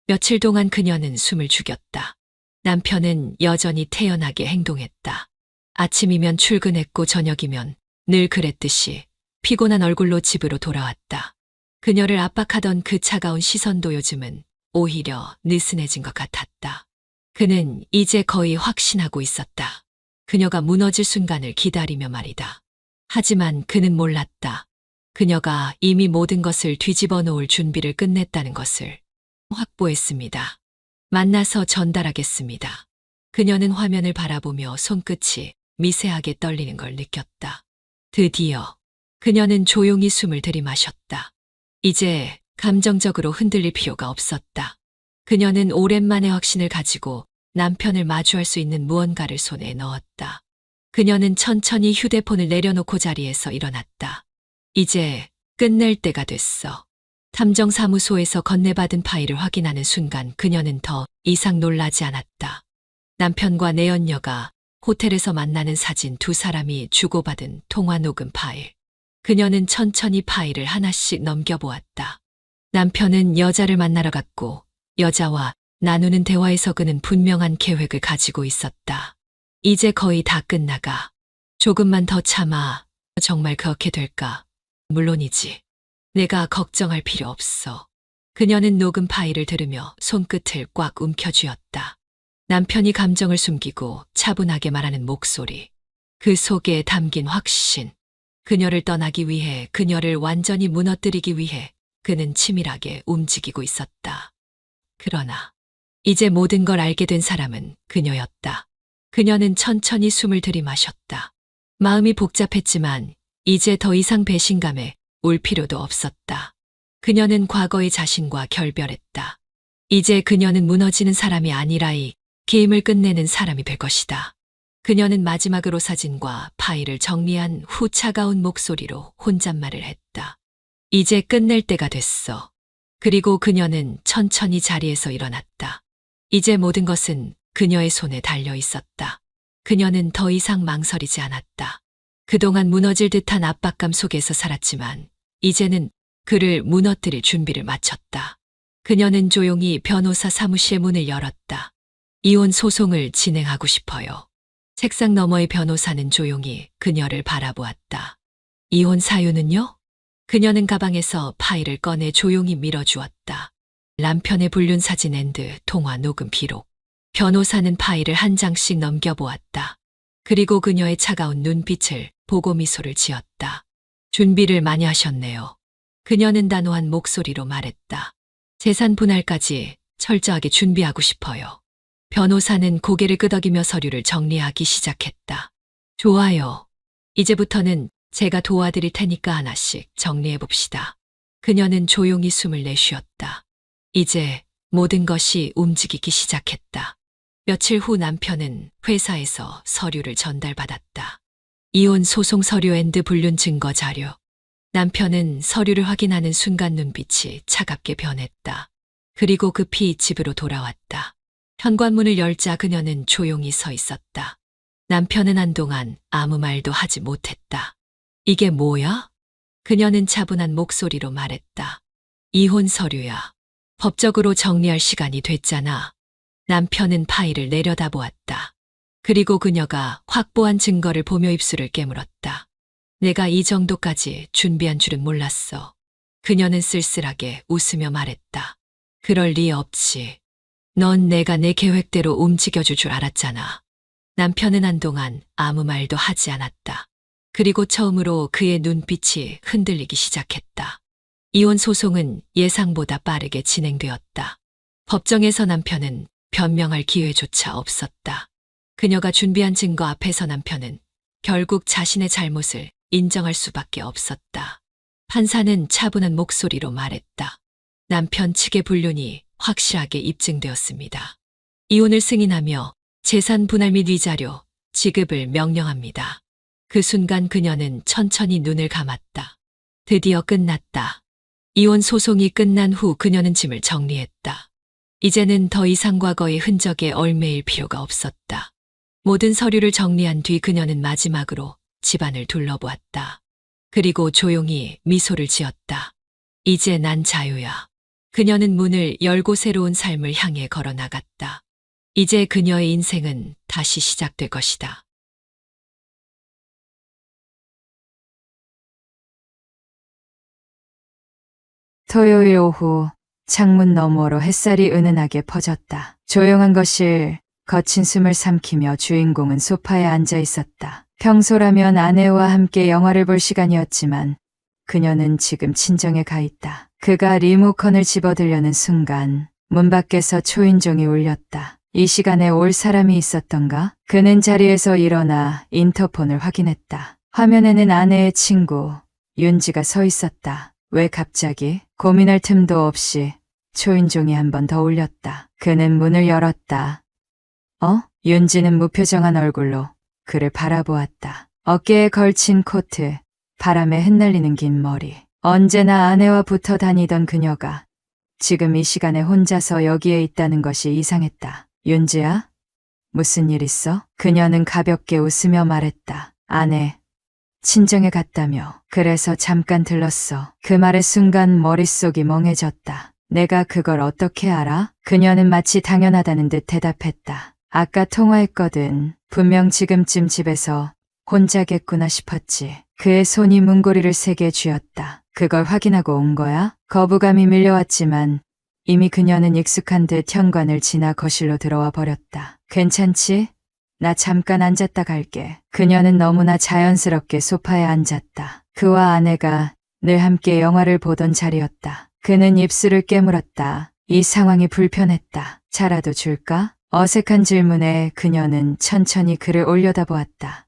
며칠 동안 그녀는 숨을 죽였다. 남편은 여전히 태연하게 행동했다. 아침이면 출근했고 저녁이면 늘 그랬듯이 피곤한 얼굴로 집으로 돌아왔다. 그녀를 압박하던 그 차가운 시선도 요즘은 오히려 느슨해진 것 같았다. 그는 이제 거의 확신하고 있었다. 그녀가 무너질 순간을 기다리며 말이다. 하지만 그는 몰랐다. 그녀가 이미 모든 것을 뒤집어 놓을 준비를 끝냈다는 것을 확보했습니다. 만나서 전달하겠습니다. 그녀는 화면을 바라보며 손끝이 미세하게 떨리는 걸 느꼈다. 드디어 그녀는 조용히 숨을 들이마셨다. 이제 감정적으로 흔들릴 필요가 없었다. 그녀는 오랜만에 확신을 가지고 남편을 마주할 수 있는 무언가를 손에 넣었다. 그녀는 천천히 휴대폰을 내려놓고 자리에서 일어났다. 이제 끝낼 때가 됐어. 탐정사무소에서 건네받은 파일을 확인하는 순간 그녀는 더 이상 놀라지 않았다. 남편과 내연녀가 호텔에서 만나는 사진, 두 사람이 주고받은 통화 녹음 파일. 그녀는 천천히 파일을 하나씩 넘겨보았다. 남편은 여자를 만나러 갔고 여자와 나누는 대화에서 그는 분명한 계획을 가지고 있었다. 이제 거의 다 끝나가. 조금만 더 참아. 정말 그렇게 될까? 물론이지. 내가 걱정할 필요 없어. 그녀는 녹음 파일을 들으며 손끝을 꽉 움켜쥐었다. 남편이 감정을 숨기고 차분하게 말하는 목소리. 그 속에 담긴 확신. 그녀를 떠나기 위해, 그녀를 완전히 무너뜨리기 위해 그는 치밀하게 움직이고 있었다. 그러나 이제 모든 걸 알게 된 사람은 그녀였다. 그녀는 천천히 숨을 들이마셨다. 마음이 복잡했지만 이제 더 이상 배신감에 울 필요도 없었다. 그녀는 과거의 자신과 결별했다. 이제 그녀는 무너지는 사람이 아니라 이 게임을 끝내는 사람이 될 것이다. 그녀는 마지막으로 사진과 파일을 정리한 후 차가운 목소리로 혼잣말을 했다. 이제 끝낼 때가 됐어. 그리고 그녀는 천천히 자리에서 일어났다. 이제 모든 것은 그녀의 손에 달려 있었다. 그녀는 더 이상 망설이지 않았다. 그동안 무너질 듯한 압박감 속에서 살았지만 이제는 그를 무너뜨릴 준비를 마쳤다. 그녀는 조용히 변호사 사무실 문을 열었다. 이혼 소송을 진행하고 싶어요. 책상 너머의 변호사는 조용히 그녀를 바라보았다. 이혼 사유는요? 그녀는 가방에서 파일을 꺼내 조용히 밀어주었다. 남편의 불륜 사진 앤드 통화 녹음 기록. 변호사는 파일을 한 장씩 넘겨보았다. 그리고 그녀의 차가운 눈빛을 보고 미소를 지었다. 준비를 많이 하셨네요. 그녀는 단호한 목소리로 말했다. 재산 분할까지 철저하게 준비하고 싶어요. 변호사는 고개를 끄덕이며 서류를 정리하기 시작했다. 좋아요. 이제부터는 제가 도와드릴 테니까 하나씩 정리해 봅시다. 그녀는 조용히 숨을 내쉬었다. 이제 모든 것이 움직이기 시작했다. 며칠 후 남편은 회사에서 서류를 전달받았다. 이혼 소송 서류 앤드 불륜 증거 자료. 남편은 서류를 확인하는 순간 눈빛이 차갑게 변했다. 그리고 급히 집으로 돌아왔다. 현관문을 열자 그녀는 조용히 서 있었다. 남편은 한동안 아무 말도 하지 못했다. 이게 뭐야? 그녀는 차분한 목소리로 말했다. 이혼 서류야. 법적으로 정리할 시간이 됐잖아. 남편은 파일을 내려다보았다. 그리고 그녀가 확보한 증거를 보며 입술을 깨물었다. 내가 이 정도까지 준비한 줄은 몰랐어. 그녀는 쓸쓸하게 웃으며 말했다. 그럴 리 없지. 넌 내가 내 계획대로 움직여줄 줄 알았잖아. 남편은 한동안 아무 말도 하지 않았다. 그리고 처음으로 그의 눈빛이 흔들리기 시작했다. 이혼 소송은 예상보다 빠르게 진행되었다. 법정에서 남편은 변명할 기회조차 없었다. 그녀가 준비한 증거 앞에서 남편은 결국 자신의 잘못을 인정할 수밖에 없었다. 판사는 차분한 목소리로 말했다. 남편 측의 불륜이 확실하게 입증되었습니다. 이혼을 승인하며 재산 분할 및 위자료 지급을 명령합니다. 그 순간 그녀는 천천히 눈을 감았다. 드디어 끝났다. 이혼 소송이 끝난 후 그녀는 짐을 정리했다. 이제는 더 이상 과거의 흔적에 얽매일 필요가 없었다. 모든 서류를 정리한 뒤 그녀는 마지막으로 집안을 둘러보았다. 그리고 조용히 미소를 지었다. 이제 난 자유야. 그녀는 문을 열고 새로운 삶을 향해 걸어 나갔다. 이제 그녀의 인생은 다시 시작될 것이다. 토요일 오후 창문 너머로 햇살이 은은하게 퍼졌다. 조용한 거실, 거친 숨을 삼키며 주인공은 소파에 앉아 있었다. 평소라면 아내와 함께 영화를 볼 시간이었지만 그녀는 지금 친정에 가 있다. 그가 리모컨을 집어들려는 순간 문 밖에서 초인종이 울렸다. 이 시간에 올 사람이 있었던가? 그는 자리에서 일어나 인터폰을 확인했다. 화면에는 아내의 친구 윤지가 서 있었다. 왜 갑자기? 고민할 틈도 없이 초인종이 한 번 더 울렸다. 그는 문을 열었다. 윤지는 무표정한 얼굴로 그를 바라보았다. 어깨에 걸친 코트, 바람에 흩날리는 긴 머리. 언제나 아내와 붙어 다니던 그녀가 지금 이 시간에 혼자서 여기에 있다는 것이 이상했다. 윤지야? 무슨 일 있어? 그녀는 가볍게 웃으며 말했다. 아내, 친정에 갔다며. 그래서 잠깐 들렀어. 그 말의 순간 머릿속이 멍해졌다. 내가 그걸 어떻게 알아? 그녀는 마치 당연하다는 듯 대답했다. 아까 통화했거든. 분명 지금쯤 집에서 혼자겠구나 싶었지. 그의 손이 문고리를 3개 쥐었다. 그걸 확인하고 온 거야? 거부감이 밀려왔지만 이미 그녀는 익숙한 듯 현관을 지나 거실로 들어와 버렸다. 괜찮지? 나 잠깐 앉았다 갈게. 그녀는 너무나 자연스럽게 소파에 앉았다. 그와 아내가 늘 함께 영화를 보던 자리였다. 그는 입술을 깨물었다. 이 상황이 불편했다. 차라도 줄까? 어색한 질문에 그녀는 천천히 그를 올려다보았다.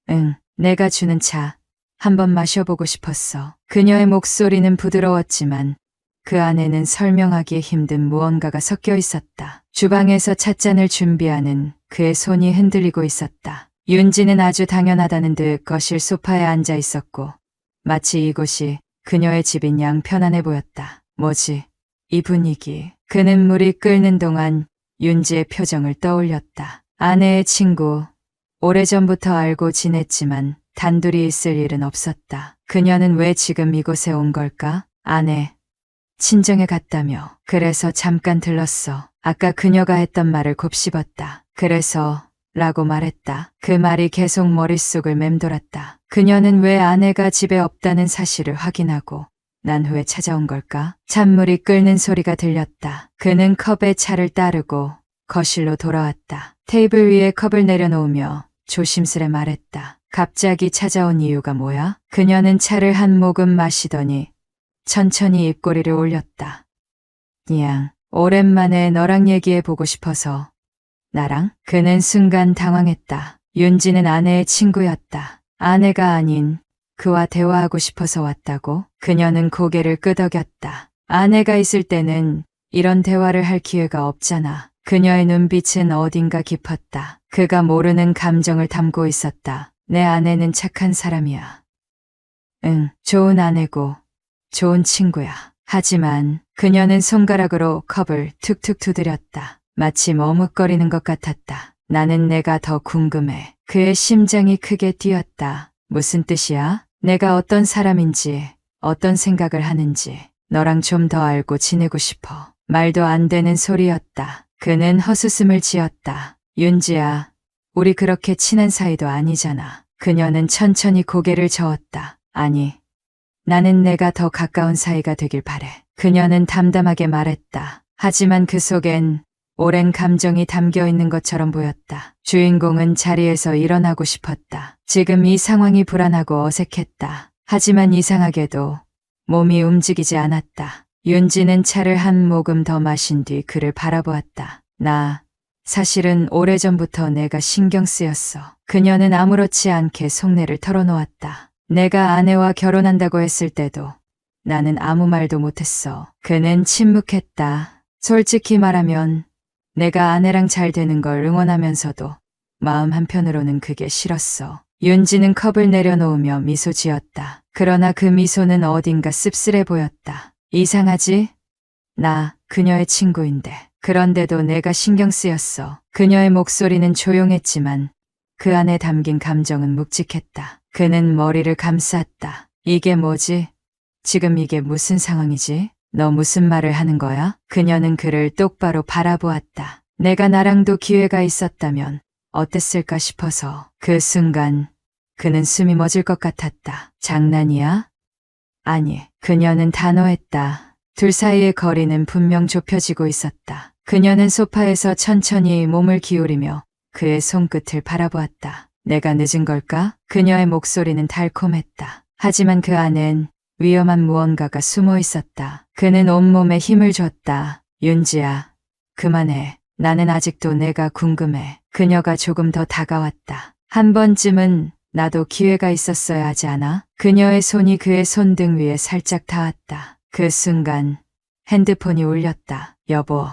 응, 내가 주는 차 한번 마셔보고 싶었어. 그녀의 목소리는 부드러웠지만 그 안에는 설명하기 힘든 무언가가 섞여 있었다. 주방에서 찻잔을 준비하는 그의 손이 흔들리고 있었다. 윤지는 아주 당연하다는 듯 거실 소파에 앉아 있었고 마치 이곳이 그녀의 집인 양 편안해 보였다. 뭐지? 이 분위기. 그는 물이 끓는 동안 윤지의 표정을 떠올렸다. 아내의 친구. 오래전부터 알고 지냈지만 단둘이 있을 일은 없었다. 그녀는 왜 지금 이곳에 온 걸까? 아내. 친정에 갔다며. 그래서 잠깐 들렀어. 아까 그녀가 했던 말을 곱씹었다. 그래서 라고 말했다. 그 말이 계속 머릿속을 맴돌았다. 그녀는 왜 아내가 집에 없다는 사실을 확인하고 난 후에 찾아온 걸까? 찬물이 끓는 소리가 들렸다. 그는 컵에 차를 따르고 거실로 돌아왔다. 테이블 위에 컵을 내려놓으며 조심스레 말했다. 갑자기 찾아온 이유가 뭐야? 그녀는 차를 한 모금 마시더니 천천히 입꼬리를 올렸다. 냥, 오랜만에 너랑 얘기해보고 싶어서. 나랑? 그는 순간 당황했다. 윤지는 아내의 친구였다. 아내가 아닌 그와 대화하고 싶어서 왔다고? 그녀는 고개를 끄덕였다. 아내가 있을 때는 이런 대화를 할 기회가 없잖아. 그녀의 눈빛은 어딘가 깊었다. 그가 모르는 감정을 담고 있었다. 내 아내는 착한 사람이야. 응, 좋은 아내고 좋은 친구야. 하지만 그녀는 손가락으로 컵을 툭툭 두드렸다. 마치 머뭇거리는 것 같았다. 나는 내가 더 궁금해. 그의 심장이 크게 뛰었다. 무슨 뜻이야? 내가 어떤 사람인지, 어떤 생각을 하는지 너랑 좀 더 알고 지내고 싶어. 말도 안 되는 소리였다. 그는 헛웃음을 지었다. 윤지야, 우리 그렇게 친한 사이도 아니잖아. 그녀는 천천히 고개를 저었다. 아니, 나는 내가 더 가까운 사이가 되길 바래. 그녀는 담담하게 말했다. 하지만 그 속엔 오랜 감정이 담겨 있는 것처럼 보였다. 주인공은 자리에서 일어나고 싶었다. 지금 이 상황이 불안하고 어색했다. 하지만 이상하게도 몸이 움직이지 않았다. 윤지는 차를 한 모금 더 마신 뒤 그를 바라보았다. 나 사실은 오래전부터 내가 신경 쓰였어. 그녀는 아무렇지 않게 속내를 털어놓았다. 내가 아내와 결혼한다고 했을 때도 나는 아무 말도 못했어. 그는 침묵했다. 솔직히 말하면 내가 아내랑 잘 되는 걸 응원하면서도 마음 한편으로는 그게 싫었어. 윤지는 컵을 내려놓으며 미소 지었다. 그러나 그 미소는 어딘가 씁쓸해 보였다. 이상하지? 나 그녀의 친구인데. 그런데도 내가 신경 쓰였어. 그녀의 목소리는 조용했지만 그 안에 담긴 감정은 묵직했다. 그는 머리를 감쌌다. 이게 뭐지? 지금 이게 무슨 상황이지? 너 무슨 말을 하는 거야? 그녀는 그를 똑바로 바라보았다. 내가 나랑도 기회가 있었다면 어땠을까 싶어서. 그 순간 그는 숨이 멎을 것 같았다. 장난이야? 아니, 그녀는 단호했다. 둘 사이의 거리는 분명 좁혀지고 있었다. 그녀는 소파에서 천천히 몸을 기울이며 그의 손끝을 바라보았다. 내가 늦은 걸까? 그녀의 목소리는 달콤했다. 하지만 그 안엔 위험한 무언가가 숨어 있었다. 그는 온몸에 힘을 줬다. 윤지야, 그만해. 나는 아직도 내가 궁금해. 그녀가 조금 더 다가왔다. 한 번쯤은 나도 기회가 있었어야 하지 않아? 그녀의 손이 그의 손등 위에 살짝 닿았다. 그 순간 핸드폰이 울렸다. 여보,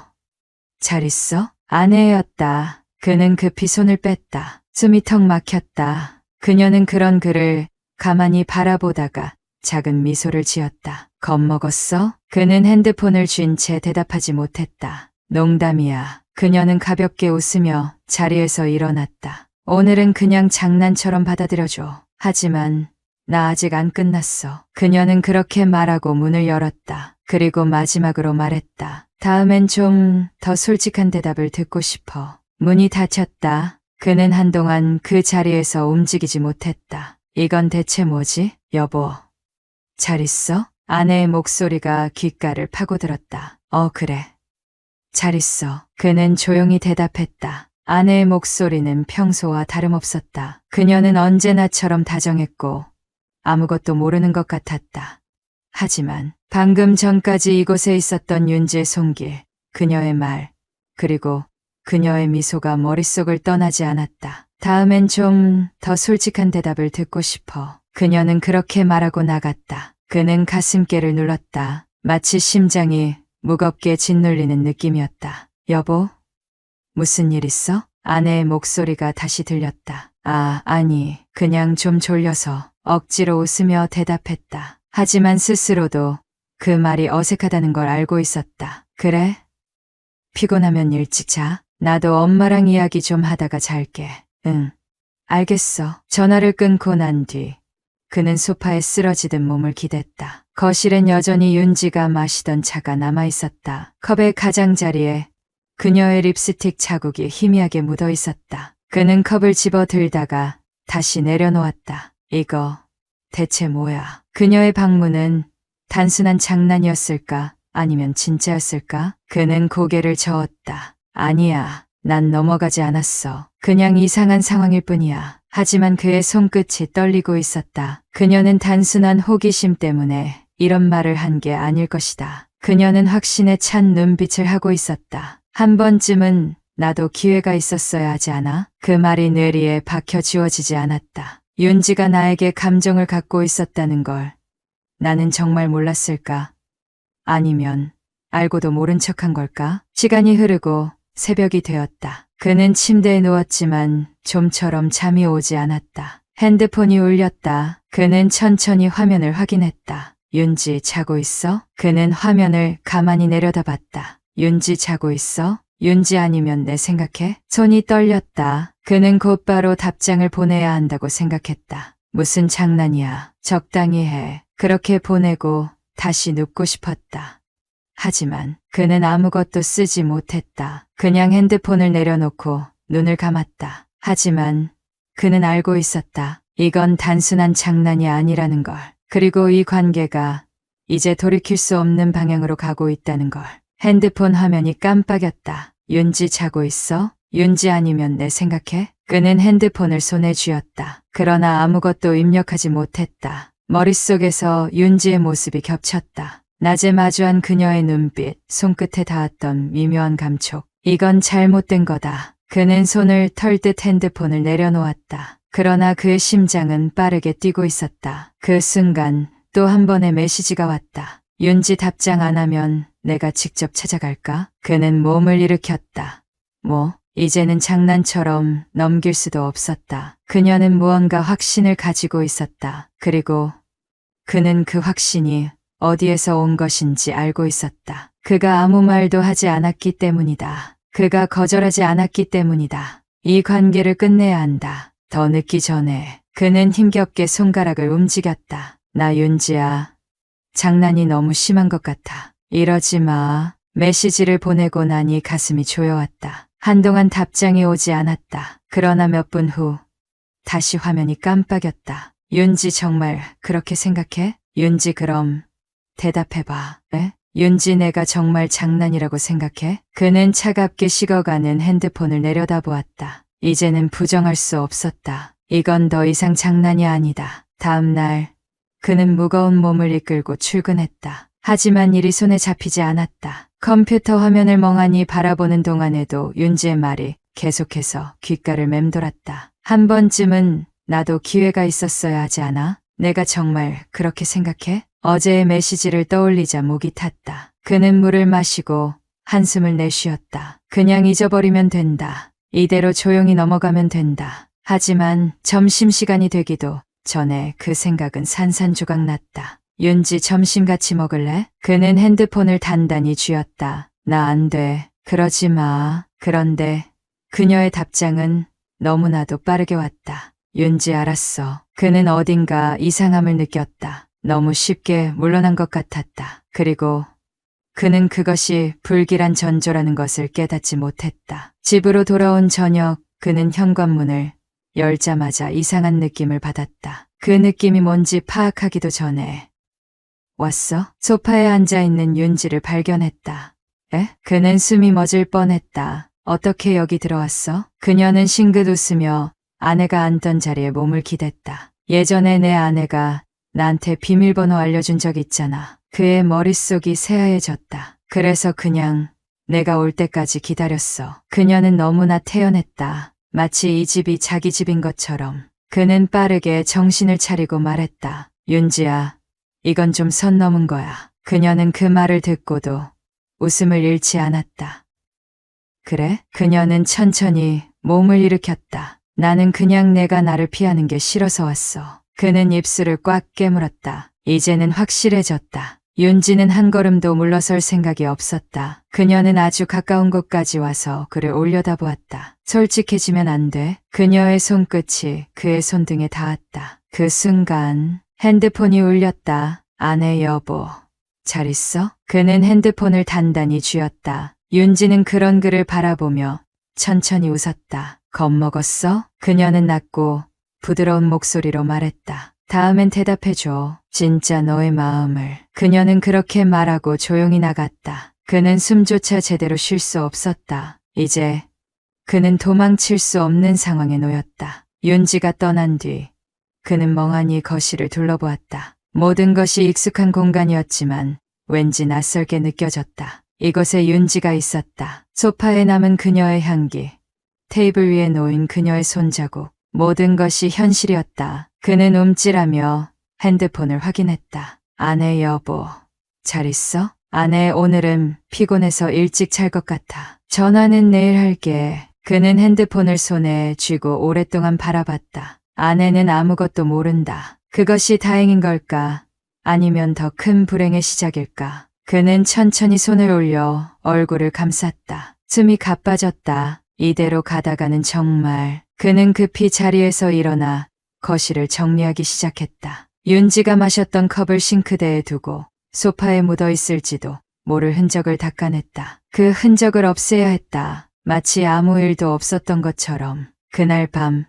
잘 있어? 아내였다. 그는 급히 손을 뺐다. 숨이 턱 막혔다. 그녀는 그런 그를 가만히 바라보다가 작은 미소를 지었다. 겁먹었어? 그는 핸드폰을 쥔 채 대답하지 못했다. 농담이야. 그녀는 가볍게 웃으며 자리에서 일어났다. 오늘은 그냥 장난처럼 받아들여줘. 하지만 나 아직 안 끝났어. 그녀는 그렇게 말하고 문을 열었다. 그리고 마지막으로 말했다. 다음엔 좀 더 솔직한 대답을 듣고 싶어. 문이 닫혔다. 그는 한동안 그 자리에서 움직이지 못했다. 이건 대체 뭐지? 여보, 잘 있어? 아내의 목소리가 귓가를 파고들었다. 그래. 잘 있어. 그는 조용히 대답했다. 아내의 목소리는 평소와 다름없었다. 그녀는 언제나처럼 다정했고 아무것도 모르는 것 같았다. 하지만 방금 전까지 이곳에 있었던 윤지의 손길, 그녀의 말, 그리고 그녀의 미소가 머릿속을 떠나지 않았다. 다음엔 좀 더 솔직한 대답을 듣고 싶어. 그녀는 그렇게 말하고 나갔다. 그는 가슴께를 눌렀다. 마치 심장이 무겁게 짓눌리는 느낌이었다. 여보, 무슨 일 있어? 아내의 목소리가 다시 들렸다. 아니, 그냥 좀 졸려서. 억지로 웃으며 대답했다. 하지만 스스로도 그 말이 어색하다는 걸 알고 있었다. 그래? 피곤하면 일찍 자. 나도 엄마랑 이야기 좀 하다가 잘게. 응. 알겠어. 전화를 끊고 난 뒤 그는 소파에 쓰러지듯 몸을 기댔다. 거실엔 여전히 윤지가 마시던 차가 남아있었다. 컵의 가장자리에 그녀의 립스틱 자국이 희미하게 묻어 있었다. 그는 컵을 집어 들다가 다시 내려놓았다. 이거 대체 뭐야? 그녀의 방문은 단순한 장난이었을까? 아니면 진짜였을까? 그는 고개를 저었다. 아니야. 난 넘어가지 않았어. 그냥 이상한 상황일 뿐이야. 하지만 그의 손끝이 떨리고 있었다. 그녀는 단순한 호기심 때문에 이런 말을 한 게 아닐 것이다. 그녀는 확신에 찬 눈빛을 하고 있었다. 한 번쯤은 나도 기회가 있었어야 하지 않아? 그 말이 뇌리에 박혀 지워지지 않았다. 윤지가 나에게 감정을 갖고 있었다는 걸 나는 정말 몰랐을까? 아니면 알고도 모른 척한 걸까? 시간이 흐르고 새벽이 되었다. 그는 침대에 누웠지만 좀처럼 잠이 오지 않았다. 핸드폰이 울렸다. 그는 천천히 화면을 확인했다. 윤지 자고 있어? 그는 화면을 가만히 내려다봤다. 윤지 자고 있어? 윤지 아니면 내 생각해? 손이 떨렸다. 그는 곧바로 답장을 보내야 한다고 생각했다. 무슨 장난이야. 적당히 해. 그렇게 보내고 다시 눕고 싶었다. 하지만 그는 아무것도 쓰지 못했다. 그냥 핸드폰을 내려놓고 눈을 감았다. 하지만 그는 알고 있었다. 이건 단순한 장난이 아니라는 걸. 그리고 이 관계가 이제 돌이킬 수 없는 방향으로 가고 있다는 걸. 핸드폰 화면이 깜빡였다. 윤지 자고 있어? 윤지 아니면 내 생각해? 그는 핸드폰을 손에 쥐었다. 그러나 아무것도 입력하지 못했다. 머릿속에서 윤지의 모습이 겹쳤다. 낮에 마주한 그녀의 눈빛, 손끝에 닿았던 미묘한 감촉. 이건 잘못된 거다. 그는 손을 털 듯 핸드폰을 내려놓았다. 그러나 그의 심장은 빠르게 뛰고 있었다. 그 순간 또 한 번의 메시지가 왔다. 윤지 답장 안 하면 내가 직접 찾아갈까? 그는 몸을 일으켰다. 이제는 장난처럼 넘길 수도 없었다. 그녀는 무언가 확신을 가지고 있었다. 그리고 그는 그 확신이 어디에서 온 것인지 알고 있었다. 그가 아무 말도 하지 않았기 때문이다. 그가 거절하지 않았기 때문이다. 이 관계를 끝내야 한다. 더 늦기 전에. 그는 힘겹게 손가락을 움직였다. 나 윤지야. 장난이 너무 심한 것 같아. 이러지 마. 메시지를 보내고 나니 가슴이 조여왔다. 한동안 답장이 오지 않았다. 그러나 몇 분 후 다시 화면이 깜빡였다. 윤지 정말 그렇게 생각해? 윤지 그럼 대답해봐. 에? 윤지 내가 정말 장난이라고 생각해? 그는 차갑게 식어가는 핸드폰을 내려다보았다. 이제는 부정할 수 없었다. 이건 더 이상 장난이 아니다. 다음 날 그는 무거운 몸을 이끌고 출근했다. 하지만 일이 손에 잡히지 않았다. 컴퓨터 화면을 멍하니 바라보는 동안에도 윤지의 말이 계속해서 귓가를 맴돌았다. 한 번쯤은 나도 기회가 있었어야 하지 않아? 내가 정말 그렇게 생각해? 어제의 메시지를 떠올리자 목이 탔다. 그는 물을 마시고 한숨을 내쉬었다. 그냥 잊어버리면 된다. 이대로 조용히 넘어가면 된다. 하지만 점심시간이 되기도 전에 그 생각은 산산조각 났다. 윤지 점심 같이 먹을래? 그는 핸드폰을 단단히 쥐었다. 나 안 돼. 그러지 마. 그런데 그녀의 답장은 너무나도 빠르게 왔다. 윤지 알았어. 그는 어딘가 이상함을 느꼈다. 너무 쉽게 물러난 것 같았다. 그리고 그는 그것이 불길한 전조라는 것을 깨닫지 못했다. 집으로 돌아온 저녁 그는 현관문을 열자마자 이상한 느낌을 받았다. 그 느낌이 뭔지 파악하기도 전에 왔어? 소파에 앉아있는 윤지를 발견했다. 에? 그는 숨이 멎을 뻔했다. 어떻게 여기 들어왔어? 그녀는 싱긋 웃으며 아내가 앉던 자리에 몸을 기댔다. 예전에 내 아내가 나한테 비밀번호 알려준 적 있잖아. 그의 머릿속이 새하얘졌다. 그래서 그냥 내가 올 때까지 기다렸어. 그녀는 너무나 태연했다. 마치 이 집이 자기 집인 것처럼. 그는 빠르게 정신을 차리고 말했다. 윤지야, 이건 좀 선 넘은 거야. 그녀는 그 말을 듣고도 웃음을 잃지 않았다. 그래? 그녀는 천천히 몸을 일으켰다. 나는 그냥 내가 나를 피하는 게 싫어서 왔어. 그는 입술을 꽉 깨물었다. 이제는 확실해졌다. 윤지는 한 걸음도 물러설 생각이 없었다. 그녀는 아주 가까운 곳까지 와서 그를 올려다보았다. 솔직해지면 안 돼. 그녀의 손끝이 그의 손등에 닿았다. 그 순간 핸드폰이 울렸다. 아내 여보, 잘 있어? 그는 핸드폰을 단단히 쥐었다. 윤지는 그런 그를 바라보며 천천히 웃었다. 겁먹었어? 그녀는 낮고 부드러운 목소리로 말했다. 다음엔 대답해줘. 진짜 너의 마음을. 그녀는 그렇게 말하고 조용히 나갔다. 그는 숨조차 제대로 쉴 수 없었다. 이제 그는 도망칠 수 없는 상황에 놓였다. 윤지가 떠난 뒤 그는 멍하니 거실을 둘러보았다. 모든 것이 익숙한 공간이었지만 왠지 낯설게 느껴졌다. 이곳에 윤지가 있었다. 소파에 남은 그녀의 향기, 테이블 위에 놓인 그녀의 손자국, 모든 것이 현실이었다. 그는 움찔하며 핸드폰을 확인했다. 아내 여보, 잘 있어? 아내 오늘은 피곤해서 일찍 잘 것 같아. 전화는 내일 할게. 그는 핸드폰을 손에 쥐고 오랫동안 바라봤다. 아내는 아무것도 모른다. 그것이 다행인 걸까? 아니면 더 큰 불행의 시작일까? 그는 천천히 손을 올려 얼굴을 감쌌다. 숨이 가빠졌다. 이대로 가다가는 정말. 그는 급히 자리에서 일어나 거실을 정리하기 시작했다. 윤지가 마셨던 컵을 싱크대에 두고 소파에 묻어 있을지도 모를 흔적을 닦아냈다. 그 흔적을 없애야 했다. 마치 아무 일도 없었던 것처럼. 그날 밤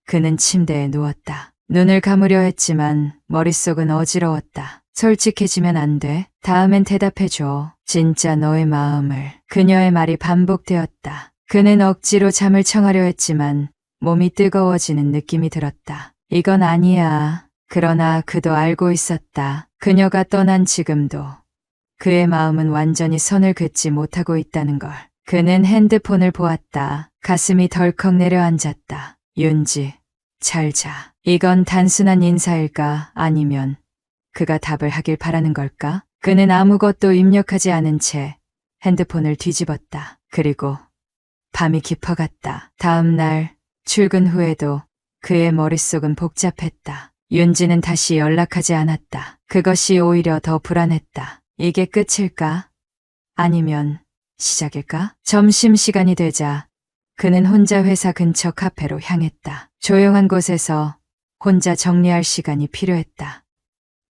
그는 침대에 누웠다. 눈을 감으려 했지만 머릿속은 어지러웠다. 솔직해지면 안 돼. 다음엔 대답해줘. 진짜 너의 마음을. 그녀의 말이 반복되었다. 그는 억지로 잠을 청하려 했지만 몸이 뜨거워지는 느낌이 들었다. 이건 아니야. 그러나 그도 알고 있었다. 그녀가 떠난 지금도 그의 마음은 완전히 선을 긋지 못하고 있다는 걸. 그는 핸드폰을 보았다. 가슴이 덜컥 내려앉았다. 윤지, 잘 자. 이건 단순한 인사일까? 아니면 그가 답을 하길 바라는 걸까? 그는 아무것도 입력하지 않은 채 핸드폰을 뒤집었다. 그리고 밤이 깊어갔다. 다음 날 출근 후에도 그의 머릿속은 복잡했다. 윤지는 다시 연락하지 않았다. 그것이 오히려 더 불안했다. 이게 끝일까? 아니면 시작일까? 점심시간이 되자 그는 혼자 회사 근처 카페로 향했다. 조용한 곳에서 혼자 정리할 시간이 필요했다.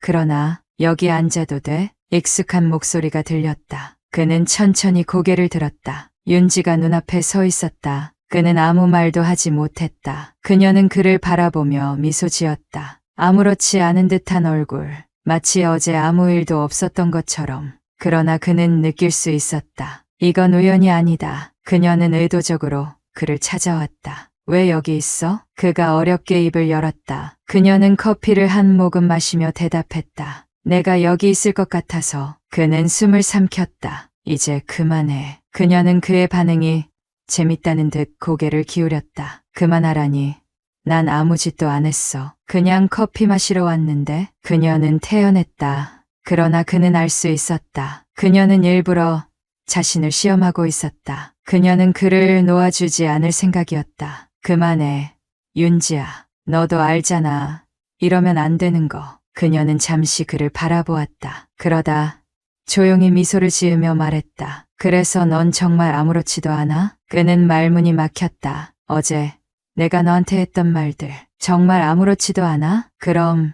그러나 여기 앉아도 돼? 익숙한 목소리가 들렸다. 그는 천천히 고개를 들었다. 윤지가 눈앞에 서 있었다. 그는 아무 말도 하지 못했다. 그녀는 그를 바라보며 미소 지었다. 아무렇지 않은 듯한 얼굴, 마치 어제 아무 일도 없었던 것처럼. 그러나 그는 느낄 수 있었다. 이건 우연이 아니다. 그녀는 의도적으로 그를 찾아왔다. 왜 여기 있어? 그가 어렵게 입을 열었다. 그녀는 커피를 한 모금 마시며 대답했다. 내가 여기 있을 것 같아서. 그는 숨을 삼켰다. 이제 그만해. 그녀는 그의 반응이 재밌다는 듯 고개를 기울였다. 그만하라니. 난 아무 짓도 안 했어. 그냥 커피 마시러 왔는데. 그녀는 태연했다. 그러나 그는 알 수 있었다. 그녀는 일부러 자신을 시험하고 있었다. 그녀는 그를 놓아주지 않을 생각이었다. 그만해. 윤지야, 너도 알잖아. 이러면 안 되는 거. 그녀는 잠시 그를 바라보았다. 그러다 조용히 미소를 지으며 말했다. 그래서 넌 정말 아무렇지도 않아? 그는 말문이 막혔다. 어제 내가 너한테 했던 말들 정말 아무렇지도 않아? 그럼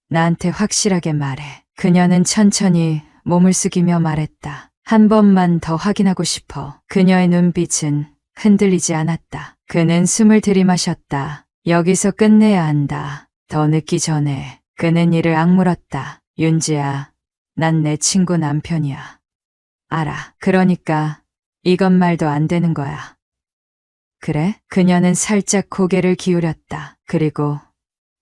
나한테 확실하게 말해. 그녀는 천천히 몸을 숙이며 말했다. 한 번만 더 확인하고 싶어. 그녀의 눈빛은 흔들리지 않았다. 그는 숨을 들이마셨다. 여기서 끝내야 한다. 더 늦기 전에. 그는 이를 악물었다. 윤지야, 난 내 친구 남편이야. 알아. 그러니까 이건 말도 안 되는 거야. 그래? 그녀는 살짝 고개를 기울였다. 그리고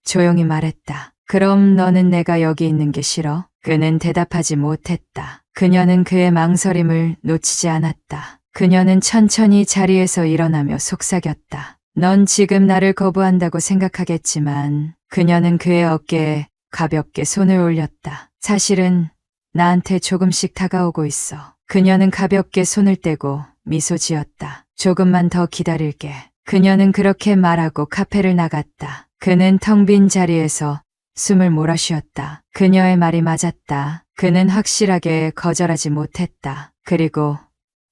조용히 말했다. 그럼 너는 내가 여기 있는 게 싫어? 그는 대답하지 못했다. 그녀는 그의 망설임을 놓치지 않았다. 그녀는 천천히 자리에서 일어나며 속삭였다. 넌 지금 나를 거부한다고 생각하겠지만. 그녀는 그의 어깨에 가볍게 손을 올렸다. 사실은 나한테 조금씩 다가오고 있어. 그녀는 가볍게 손을 떼고 미소 지었다. 조금만 더 기다릴게. 그녀는 그렇게 말하고 카페를 나갔다. 그는 텅 빈 자리에서 숨을 몰아쉬었다. 그녀의 말이 맞았다. 그는 확실하게 거절하지 못했다. 그리고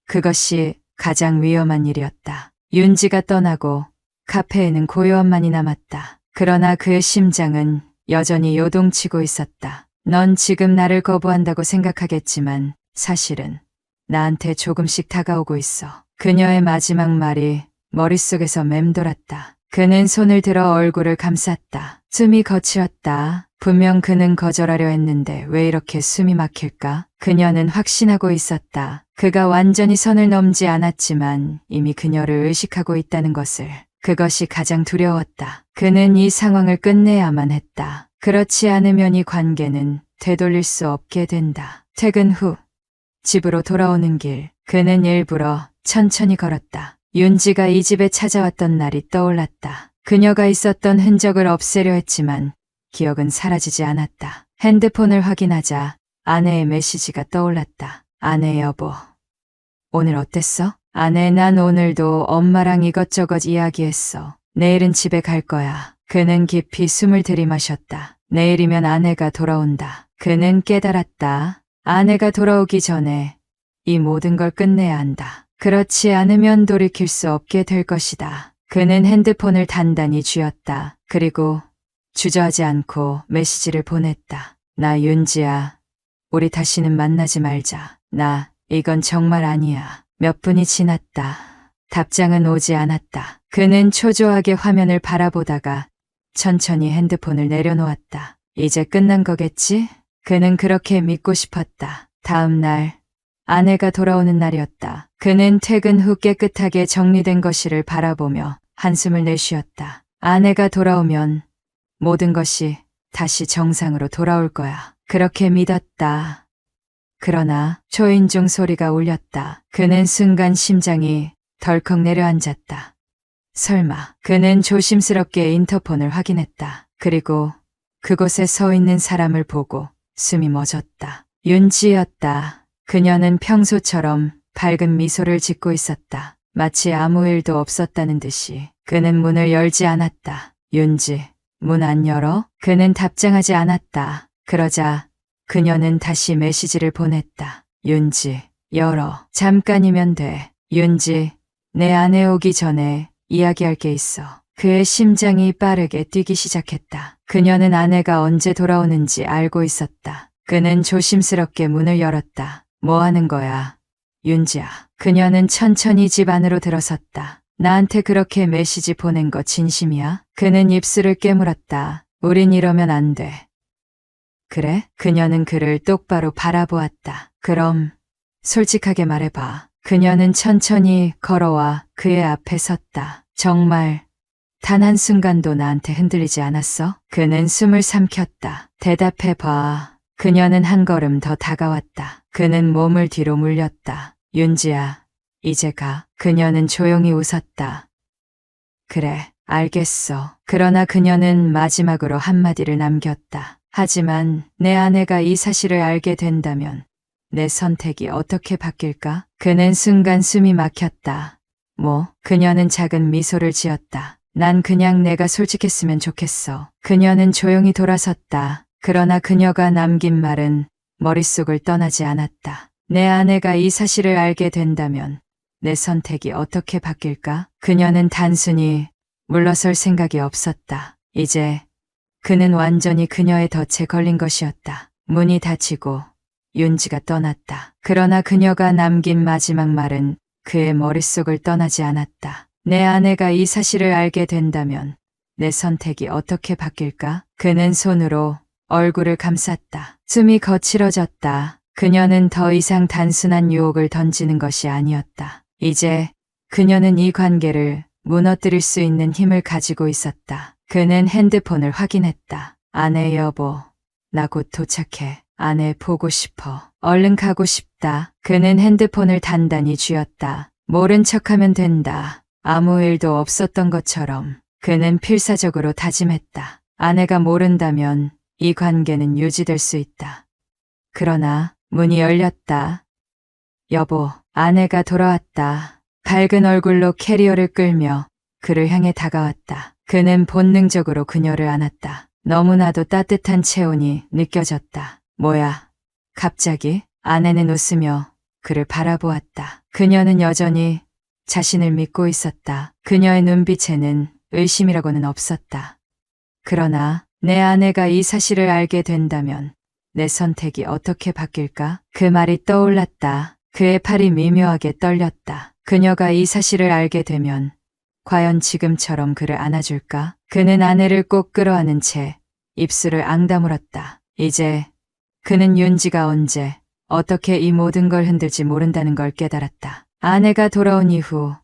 그것이 가장 위험한 일이었다. 윤지가 떠나고 카페에는 고요함만이 남았다. 그러나 그의 심장은 여전히 요동치고 있었다. 넌 지금 나를 거부한다고 생각하겠지만 사실은 나한테 조금씩 다가오고 있어. 그녀의 마지막 말이 머릿속에서 맴돌았다. 그는 손을 들어 얼굴을 감쌌다. 숨이 거칠었다. 분명 그는 거절하려 했는데 왜 이렇게 숨이 막힐까? 그녀는 확신하고 있었다. 그가 완전히 선을 넘지 않았지만 이미 그녀를 의식하고 있다는 것을. 그것이 가장 두려웠다. 그는 이 상황을 끝내야만 했다. 그렇지 않으면 이 관계는 되돌릴 수 없게 된다. 퇴근 후 집으로 돌아오는 길, 그는 일부러 천천히 걸었다. 윤지가 이 집에 찾아왔던 날이 떠올랐다. 그녀가 있었던 흔적을 없애려 했지만 기억은 사라지지 않았다. 핸드폰을 확인하자 아내의 메시지가 떠올랐다. 아내 여보, 오늘 어땠어? 아내, 난 오늘도 엄마랑 이것저것 이야기했어. 내일은 집에 갈 거야. 그는 깊이 숨을 들이마셨다. 내일이면 아내가 돌아온다. 그는 깨달았다. 아내가 돌아오기 전에 이 모든 걸 끝내야 한다. 그렇지 않으면 돌이킬 수 없게 될 것이다. 그는 핸드폰을 단단히 쥐었다. 그리고 주저하지 않고 메시지를 보냈다. 나 윤지야. 우리 다시는 만나지 말자. 이건 정말 아니야. 몇 분이 지났다. 답장은 오지 않았다. 그는 초조하게 화면을 바라보다가 천천히 핸드폰을 내려놓았다. 이제 끝난 거겠지? 그는 그렇게 믿고 싶었다. 다음 날, 아내가 돌아오는 날이었다. 그는 퇴근 후 깨끗하게 정리된 거실을 바라보며 한숨을 내쉬었다. 아내가 돌아오면 모든 것이 다시 정상으로 돌아올 거야. 그렇게 믿었다. 그러나 초인종 소리가 울렸다. 그는 순간 심장이 덜컥 내려앉았다. 설마. 그는 조심스럽게 인터폰을 확인했다. 그리고 그곳에 서 있는 사람을 보고 숨이 멎었다. 윤지였다. 그녀는 평소처럼 밝은 미소를 짓고 있었다. 마치 아무 일도 없었다는 듯이. 그는 문을 열지 않았다. 윤지, 문 안 열어? 그는 답장하지 않았다. 그러자 그녀는 다시 메시지를 보냈다. 윤지, 열어. 잠깐이면 돼. 윤지, 내 아내 오기 전에 이야기할 게 있어. 그의 심장이 빠르게 뛰기 시작했다. 그녀는 아내가 언제 돌아오는지 알고 있었다. 그는 조심스럽게 문을 열었다. 뭐 하는 거야? 윤지야. 그녀는 천천히 집 안으로 들어섰다. 나한테 그렇게 메시지 보낸 거 진심이야? 그는 입술을 깨물었다. 우린 이러면 안 돼. 그래? 그녀는 그를 똑바로 바라보았다. 그럼 솔직하게 말해봐. 그녀는 천천히 걸어와 그의 앞에 섰다. 정말 단 한순간도 나한테 흔들리지 않았어? 그는 숨을 삼켰다. 대답해봐. 그녀는 한 걸음 더 다가왔다. 그는 몸을 뒤로 물렸다. 윤지야, 이제 가. 그녀는 조용히 웃었다. 그래, 알겠어. 그러나 그녀는 마지막으로 한마디를 남겼다. 하지만 내 아내가 이 사실을 알게 된다면 내 선택이 어떻게 바뀔까? 그는 순간 숨이 막혔다. 그녀는 작은 미소를 지었다. 난 그냥 내가 솔직했으면 좋겠어. 그녀는 조용히 돌아섰다. 그러나 그녀가 남긴 말은 머릿속을 떠나지 않았다. 내 아내가 이 사실을 알게 된다면 내 선택이 어떻게 바뀔까? 그녀는 단순히 물러설 생각이 없었다. 이제 그는 완전히 그녀의 덫에 걸린 것이었다. 문이 닫히고 윤지가 떠났다. 그러나 그녀가 남긴 마지막 말은 그의 머릿속을 떠나지 않았다. 내 아내가 이 사실을 알게 된다면 내 선택이 어떻게 바뀔까? 그는 손으로 얼굴을 감쌌다. 숨이 거칠어졌다. 그녀는 더 이상 단순한 유혹을 던지는 것이 아니었다. 이제 그녀는 이 관계를 무너뜨릴 수 있는 힘을 가지고 있었다. 그는 핸드폰을 확인했다. 아내 여보, 나 곧 도착해. 아내 보고 싶어. 얼른 가고 싶다. 그는 핸드폰을 단단히 쥐었다. 모른 척하면 된다. 아무 일도 없었던 것처럼 그는 필사적으로 다짐했다. 아내가 모른다면 이 관계는 유지될 수 있다. 그러나 문이 열렸다. 여보, 아내가 돌아왔다. 밝은 얼굴로 캐리어를 끌며 그를 향해 다가왔다. 그는 본능적으로 그녀를 안았다. 너무나도 따뜻한 체온이 느껴졌다. 뭐야? 갑자기? 아내는 웃으며 그를 바라보았다. 그녀는 여전히 자신을 믿고 있었다. 그녀의 눈빛에는 의심이라고는 없었다. 그러나 내 아내가 이 사실을 알게 된다면 내 선택이 어떻게 바뀔까? 그 말이 떠올랐다. 그의 팔이 미묘하게 떨렸다. 그녀가 이 사실을 알게 되면 과연 지금처럼 그를 안아줄까? 그는 아내를 꼭 끌어안은 채 입술을 앙다물었다. 이제 그는 윤지가 언제 어떻게 이 모든 걸 흔들지 모른다는 걸 깨달았다. 아내가 돌아온 이후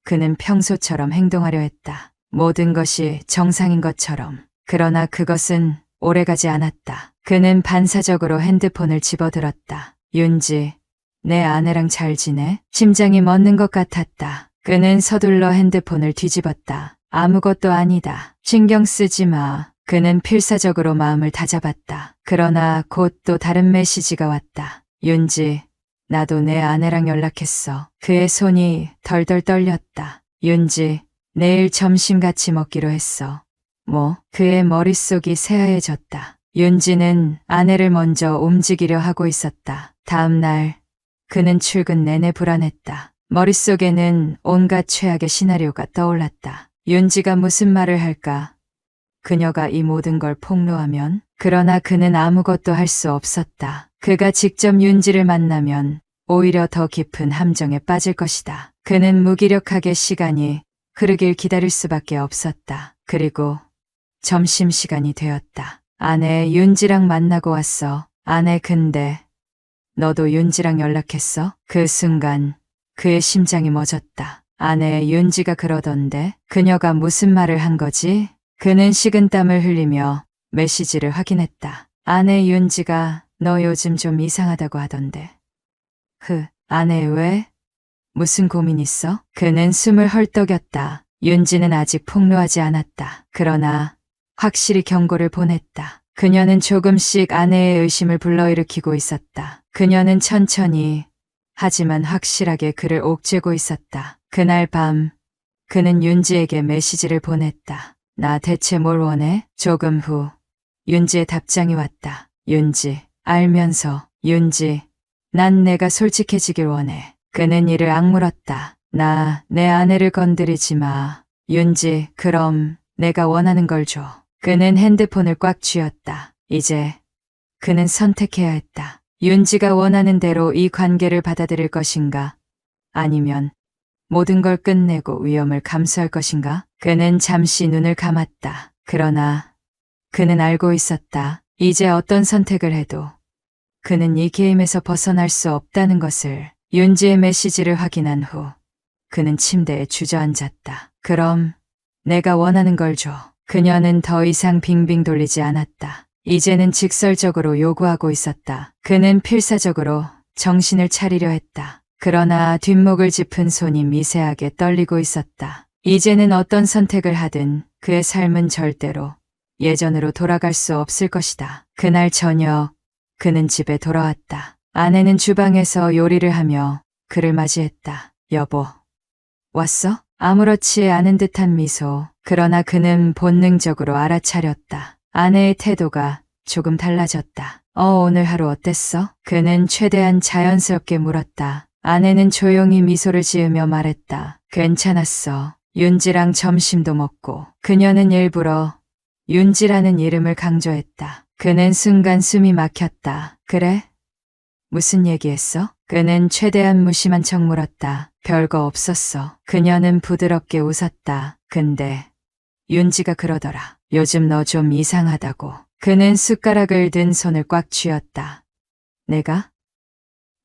그는 평소처럼 행동하려 했다. 모든 것이 정상인 것처럼. 그러나 그것은 오래가지 않았다. 그는 반사적으로 핸드폰을 집어들었다. 윤지, 내 아내랑 잘 지내? 심장이 멎는 것 같았다. 그는 서둘러 핸드폰을 뒤집었다. 아무것도 아니다. 신경 쓰지 마. 그는 필사적으로 마음을 다잡았다. 그러나 곧 또 다른 메시지가 왔다. 윤지, 나도 내 아내랑 연락했어. 그의 손이 덜덜 떨렸다. 윤지, 내일 점심 같이 먹기로 했어. 그의 머릿속이 새하얘졌다. 윤지는 아내를 먼저 움직이려 하고 있었다. 다음 날, 그는 출근 내내 불안했다. 머릿속에는 온갖 최악의 시나리오가 떠올랐다. 윤지가 무슨 말을 할까? 그녀가 이 모든 걸 폭로하면? 그러나 그는 아무것도 할 수 없었다. 그가 직접 윤지를 만나면 오히려 더 깊은 함정에 빠질 것이다. 그는 무기력하게 시간이 흐르길 기다릴 수밖에 없었다. 그리고 점심시간이 되었다. 아내 윤지랑 만나고 왔어. 아내 근데 너도 윤지랑 연락했어? 그 순간 그의 심장이 멎었다. 아내 윤지가 그러던데 그녀가 무슨 말을 한 거지? 그는 식은땀을 흘리며 메시지를 확인했다. 아내 윤지가 너 요즘 좀 이상하다고 하던데. 아내 왜? 무슨 고민 있어? 그는 숨을 헐떡였다. 윤지는 아직 폭로하지 않았다. 그러나 확실히 경고를 보냈다. 그녀는 조금씩 아내의 의심을 불러일으키고 있었다. 그녀는 천천히 하지만 확실하게 그를 옥죄고 있었다. 그날 밤 그는 윤지에게 메시지를 보냈다. 나 대체 뭘 원해? 조금 후 윤지의 답장이 왔다. 윤지, 알면서 윤지, 난 내가 솔직해지길 원해. 그는 이를 악물었다. 나 내 아내를 건드리지 마. 윤지, 그럼 내가 원하는 걸 줘. 그는 핸드폰을 꽉 쥐었다. 이제 그는 선택해야 했다. 윤지가 원하는 대로 이 관계를 받아들일 것인가? 아니면 모든 걸 끝내고 위험을 감수할 것인가? 그는 잠시 눈을 감았다. 그러나 그는 알고 있었다. 이제 어떤 선택을 해도 그는 이 게임에서 벗어날 수 없다는 것을 윤지의 메시지를 확인한 후 그는 침대에 주저앉았다. 그럼 내가 원하는 걸 줘. 그녀는 더 이상 빙빙 돌리지 않았다. 이제는 직설적으로 요구하고 있었다. 그는 필사적으로 정신을 차리려 했다. 그러나 뒷목을 짚은 손이 미세하게 떨리고 있었다. 이제는 어떤 선택을 하든 그의 삶은 절대로 예전으로 돌아갈 수 없을 것이다. 그날 저녁 그는 집에 돌아왔다. 아내는 주방에서 요리를 하며 그를 맞이했다. 여보, 왔어? 아무렇지 않은 듯한 미소. 그러나 그는 본능적으로 알아차렸다. 아내의 태도가 조금 달라졌다. 오늘 하루 어땠어? 그는 최대한 자연스럽게 물었다. 아내는 조용히 미소를 지으며 말했다. 괜찮았어. 윤지랑 점심도 먹고. 그녀는 일부러 윤지라는 이름을 강조했다. 그는 순간 숨이 막혔다. 그래? 무슨 얘기했어? 그는 최대한 무심한 척 물었다. 별거 없었어. 그녀는 부드럽게 웃었다. 근데 윤지가 그러더라. 요즘 너 좀 이상하다고. 그는 숟가락을 든 손을 꽉 쥐었다. 내가?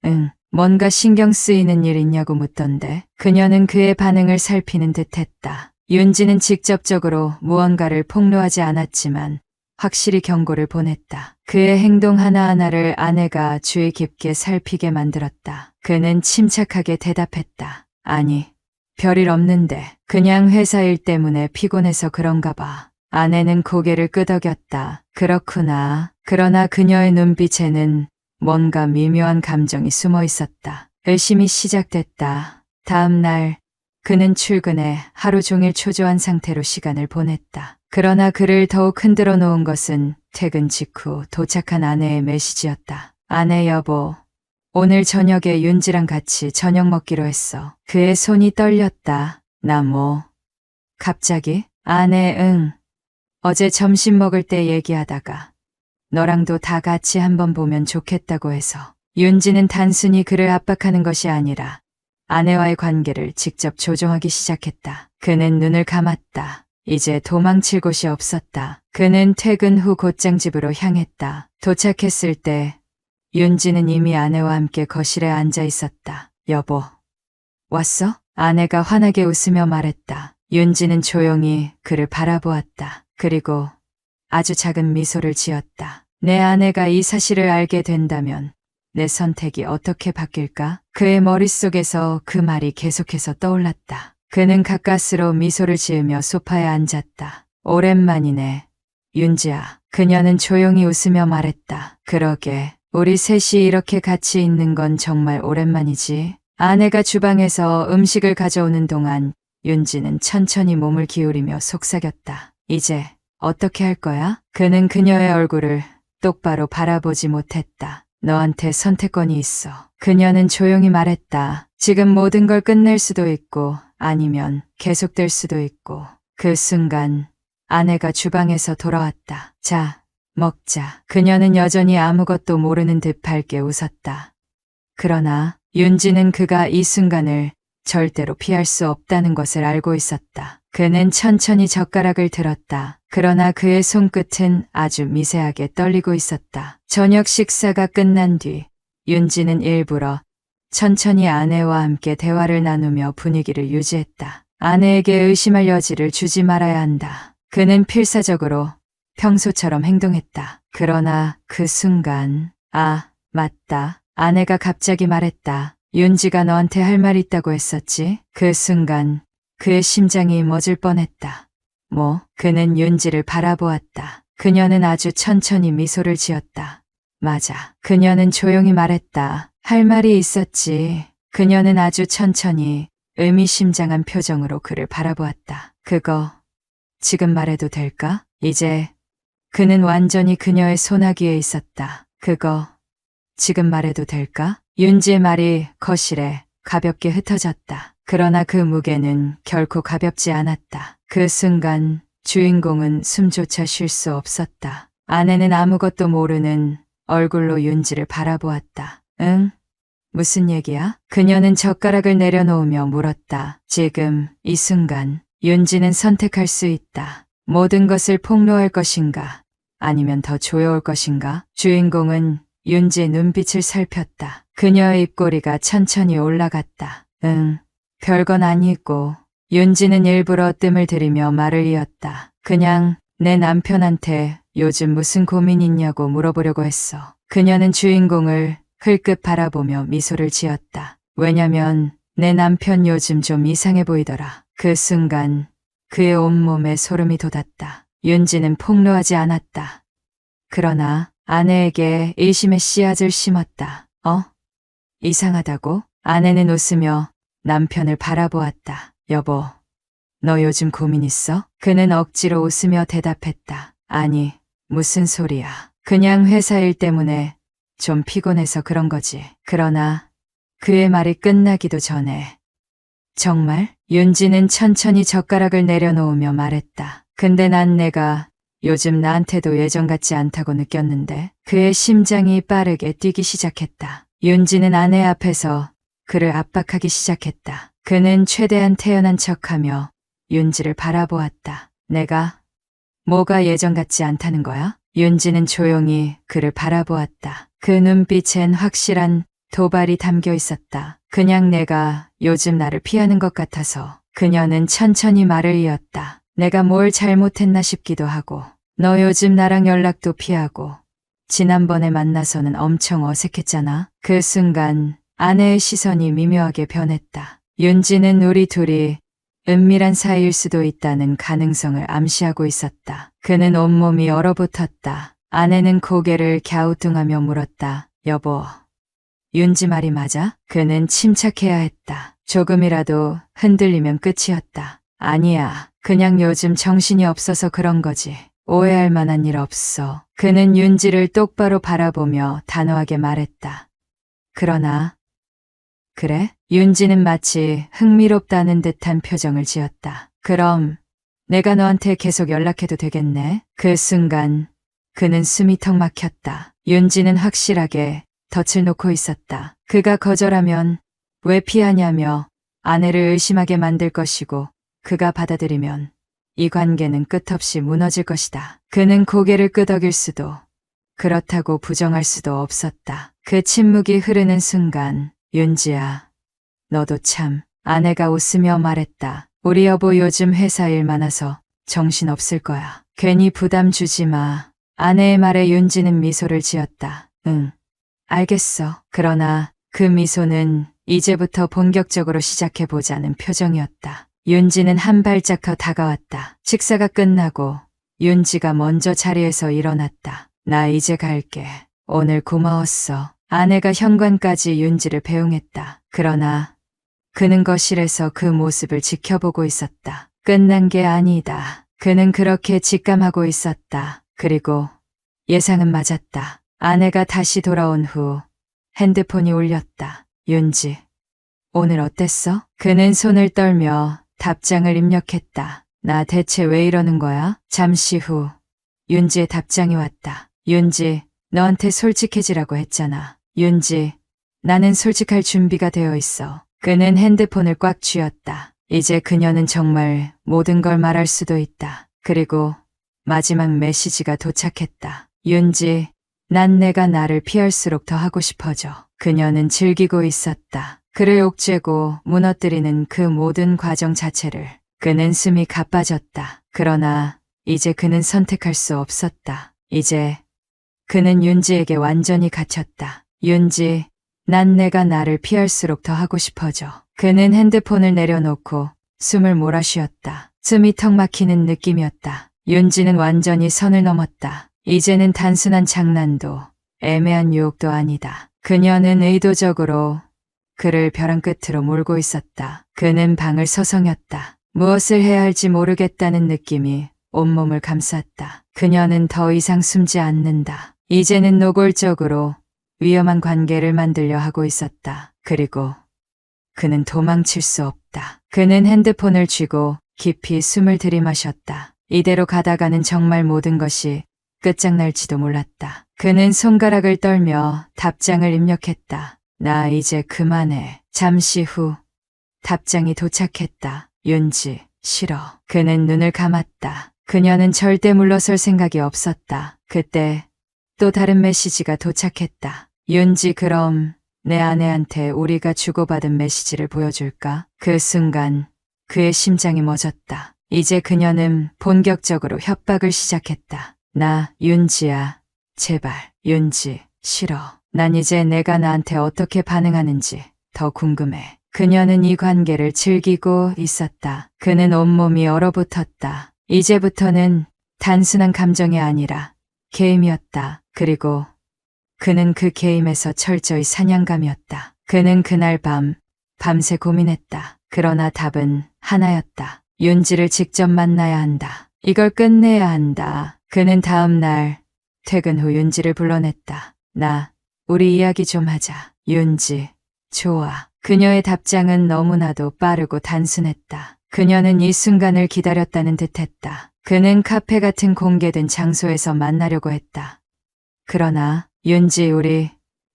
응. 뭔가 신경 쓰이는 일 있냐고 묻던데. 그녀는 그의 반응을 살피는 듯했다. 윤지는 직접적으로 무언가를 폭로하지 않았지만 확실히 경고를 보냈다. 그의 행동 하나하나를 아내가 주의 깊게 살피게 만들었다. 그는 침착하게 대답했다. 아니, 별일 없는데 그냥 회사 일 때문에 피곤해서 그런가 봐. 아내는 고개를 끄덕였다. 그렇구나. 그러나 그녀의 눈빛에는 뭔가 미묘한 감정이 숨어 있었다. 의심이 시작됐다. 다음 날 그는 출근해 하루 종일 초조한 상태로 시간을 보냈다. 그러나 그를 더욱 흔들어 놓은 것은 퇴근 직후 도착한 아내의 메시지였다. 아내 여보, 오늘 저녁에 윤지랑 같이 저녁 먹기로 했어. 그의 손이 떨렸다. 나 뭐? 갑자기? 아내 응. 어제 점심 먹을 때 얘기하다가 너랑도 다 같이 한번 보면 좋겠다고 해서. 윤지는 단순히 그를 압박하는 것이 아니라 아내와의 관계를 직접 조종하기 시작했다. 그는 눈을 감았다. 이제 도망칠 곳이 없었다. 그는 퇴근 후 곧장 집으로 향했다. 도착했을 때 윤지는 이미 아내와 함께 거실에 앉아 있었다. 여보, 왔어? 아내가 환하게 웃으며 말했다. 윤지는 조용히 그를 바라보았다. 그리고 아주 작은 미소를 지었다. 내 아내가 이 사실을 알게 된다면 내 선택이 어떻게 바뀔까? 그의 머릿속에서 그 말이 계속해서 떠올랐다. 그는 가까스로 미소를 지으며 소파에 앉았다. 오랜만이네. 윤지야. 그녀는 조용히 웃으며 말했다. 그러게. 우리 셋이 이렇게 같이 있는 건 정말 오랜만이지. 아내가 주방에서 음식을 가져오는 동안 윤지는 천천히 몸을 기울이며 속삭였다. 이제 어떻게 할 거야? 그는 그녀의 얼굴을 똑바로 바라보지 못했다. 너한테 선택권이 있어. 그녀는 조용히 말했다. 지금 모든 걸 끝낼 수도 있고 아니면 계속될 수도 있고. 그 순간 아내가 주방에서 돌아왔다. 자, 먹자. 그녀는 여전히 아무것도 모르는 듯 밝게 웃었다. 그러나 윤지는 그가 이 순간을 절대로 피할 수 없다는 것을 알고 있었다. 그는 천천히 젓가락을 들었다. 그러나 그의 손끝은 아주 미세하게 떨리고 있었다. 저녁 식사가 끝난 뒤 윤지는 일부러 천천히 아내와 함께 대화를 나누며 분위기를 유지했다. 아내에게 의심할 여지를 주지 말아야 한다. 그는 필사적으로 평소처럼 행동했다. 그러나 그 순간, 아, 맞다. 아내가 갑자기 말했다. 윤지가 너한테 할 말 있다고 했었지? 그 순간 그의 심장이 멎을 뻔했다. 뭐? 그는 윤지를 바라보았다. 그녀는 아주 천천히 미소를 지었다. 맞아. 그녀는 조용히 말했다. 할 말이 있었지. 그녀는 아주 천천히 의미심장한 표정으로 그를 바라보았다. 그거 지금 말해도 될까? 이제 그는 완전히 그녀의 손아귀에 있었다. 그거 지금 말해도 될까? 윤지의 말이 거실에 가볍게 흩어졌다. 그러나 그 무게는 결코 가볍지 않았다. 그 순간 주인공은 숨조차 쉴 수 없었다. 아내는 아무것도 모르는 얼굴로 윤지를 바라보았다. 응? 무슨 얘기야? 그녀는 젓가락을 내려놓으며 물었다. 지금 이 순간 윤지는 선택할 수 있다. 모든 것을 폭로할 것인가? 아니면 더 조여올 것인가? 주인공은 윤지의 눈빛을 살폈다. 그녀의 입꼬리가 천천히 올라갔다. 응, 별건 아니고. 윤지는 일부러 뜸을 들이며 말을 이었다. 그냥 내 남편한테 요즘 무슨 고민 있냐고 물어보려고 했어. 그녀는 주인공을 흘끗 바라보며 미소를 지었다. 왜냐면 내 남편 요즘 좀 이상해 보이더라. 그 순간 그의 온몸에 소름이 돋았다. 윤지는 폭로하지 않았다. 그러나 아내에게 의심의 씨앗을 심었다. 이상하다고? 아내는 웃으며 남편을 바라보았다. 여보, 너 요즘 고민 있어? 그는 억지로 웃으며 대답했다. 아니, 무슨 소리야. 그냥 회사 일 때문에 좀 피곤해서 그런 거지. 그러나 그의 말이 끝나기도 전에 정말? 윤지는 천천히 젓가락을 내려놓으며 말했다. 근데 난 내가 요즘 나한테도 예전 같지 않다고 느꼈는데. 그의 심장이 빠르게 뛰기 시작했다. 윤지는 아내 앞에서 그를 압박하기 시작했다. 그는 최대한 태연한 척하며 윤지를 바라보았다. 내가 뭐가 예전 같지 않다는 거야? 윤지는 조용히 그를 바라보았다. 그 눈빛엔 확실한 도발이 담겨 있었다. 그냥 내가 요즘 나를 피하는 것 같아서. 그녀는 천천히 말을 이었다. 내가 뭘 잘못했나 싶기도 하고. 너 요즘 나랑 연락도 피하고. 지난번에 만나서는 엄청 어색했잖아. 그 순간 아내의 시선이 미묘하게 변했다. 윤지는 우리 둘이 은밀한 사이일 수도 있다는 가능성을 암시하고 있었다. 그는 온몸이 얼어붙었다. 아내는 고개를 갸우뚱하며 물었다. 여보, 윤지 말이 맞아? 그는 침착해야 했다. 조금이라도 흔들리면 끝이었다. 아니야, 그냥 요즘 정신이 없어서 그런 거지. 오해할 만한 일 없어. 그는 윤지를 똑바로 바라보며 단호하게 말했다. 그러나 그래? 윤지는 마치 흥미롭다는 듯한 표정을 지었다. 그럼 내가 너한테 계속 연락해도 되겠네? 그 순간 그는 숨이 턱 막혔다. 윤지는 확실하게 덫을 놓고 있었다. 그가 거절하면 왜 피하냐며 아내를 의심하게 만들 것이고 그가 받아들이면 이 관계는 끝없이 무너질 것이다. 그는 고개를 끄덕일 수도 그렇다고 부정할 수도 없었다. 그 침묵이 흐르는 순간 윤지야, 너도 참. 아내가 웃으며 말했다. 우리 여보 요즘 회사 일 많아서 정신 없을 거야. 괜히 부담 주지 마. 아내의 말에 윤지는 미소를 지었다. 응, 알겠어. 그러나 그 미소는 이제부터 본격적으로 시작해보자는 표정이었다. 윤지는 한 발짝 더 다가왔다. 식사가 끝나고 윤지가 먼저 자리에서 일어났다. 나 이제 갈게. 오늘 고마웠어. 아내가 현관까지 윤지를 배웅했다. 그러나 그는 거실에서 그 모습을 지켜보고 있었다. 끝난 게 아니다. 그는 그렇게 직감하고 있었다. 그리고 예상은 맞았다. 아내가 다시 돌아온 후 핸드폰이 울렸다. 윤지, 오늘 어땠어? 그는 손을 떨며 답장을 입력했다. 나 대체 왜 이러는 거야? 잠시 후 윤지의 답장이 왔다. 윤지, 너한테 솔직해지라고 했잖아. 윤지, 나는 솔직할 준비가 되어 있어. 그는 핸드폰을 꽉 쥐었다. 이제 그녀는 정말 모든 걸 말할 수도 있다. 그리고 마지막 메시지가 도착했다. 윤지, 난 내가 나를 피할수록 더 하고 싶어져. 그녀는 즐기고 있었다. 그를 옥죄고 무너뜨리는 그 모든 과정 자체를. 그는 숨이 가빠졌다. 그러나 이제 그는 선택할 수 없었다. 이제 그는 윤지에게 완전히 갇혔다. 윤지, 난 내가 나를 피할수록 더 하고 싶어져. 그는 핸드폰을 내려놓고 숨을 몰아쉬었다. 숨이 턱 막히는 느낌이었다. 윤지는 완전히 선을 넘었다. 이제는 단순한 장난도 애매한 유혹도 아니다. 그녀는 의도적으로 그를 벼랑 끝으로 몰고 있었다. 그는 방을 서성였다. 무엇을 해야 할지 모르겠다는 느낌이 온몸을 감쌌다. 그녀는 더 이상 숨지 않는다. 이제는 노골적으로 위험한 관계를 만들려 하고 있었다. 그리고 그는 도망칠 수 없다. 그는 핸드폰을 쥐고 깊이 숨을 들이마셨다. 이대로 가다가는 정말 모든 것이 끝장날지도 몰랐다. 그는 손가락을 떨며 답장을 입력했다. 나 이제 그만해. 잠시 후 답장이 도착했다. 윤지, 싫어. 그는 눈을 감았다. 그녀는 절대 물러설 생각이 없었다. 그때 또 다른 메시지가 도착했다. 윤지, 그럼 내 아내한테 우리가 주고받은 메시지를 보여줄까? 그 순간 그의 심장이 멎었다. 이제 그녀는 본격적으로 협박을 시작했다. 나 윤지야. 제발. 윤지, 싫어. 난 이제 내가 나한테 어떻게 반응하는지 더 궁금해. 그녀는 이 관계를 즐기고 있었다. 그는 온몸이 얼어붙었다. 이제부터는 단순한 감정이 아니라 게임이었다. 그리고 그는 그 게임에서 철저히 사냥감이었다. 그는 그날 밤새 고민했다. 그러나 답은 하나였다. 윤지를 직접 만나야 한다. 이걸 끝내야 한다. 그는 다음 날 퇴근 후 윤지를 불러냈다. 우리 이야기 좀 하자. 윤지, 좋아. 그녀의 답장은 너무나도 빠르고 단순했다. 그녀는 이 순간을 기다렸다는 듯했다. 그는 카페 같은 공개된 장소에서 만나려고 했다. 그러나 윤지, 우리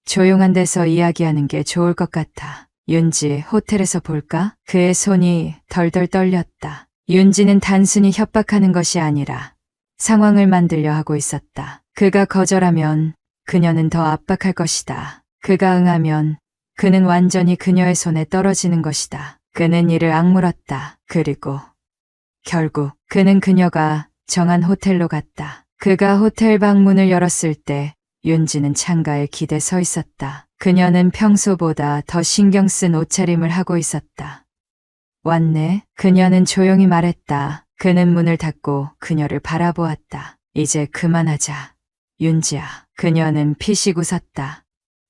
조용한 데서 이야기하는 게 좋을 것 같아. 윤지, 호텔에서 볼까? 그의 손이 덜덜 떨렸다. 윤지는 단순히 협박하는 것이 아니라 상황을 만들려 하고 있었다. 그가 거절하면 그녀는 더 압박할 것이다. 그가 응하면 그는 완전히 그녀의 손에 떨어지는 것이다. 그는 이를 악물었다. 그리고 결국 그는 그녀가 정한 호텔로 갔다. 그가 호텔 방문을 열었을 때 윤지는 창가에 기대 서 있었다. 그녀는 평소보다 더 신경 쓴 옷차림을 하고 있었다. 왔네? 그녀는 조용히 말했다. 그는 문을 닫고 그녀를 바라보았다. 이제 그만하자. 윤지야. 그녀는 피식 웃었다.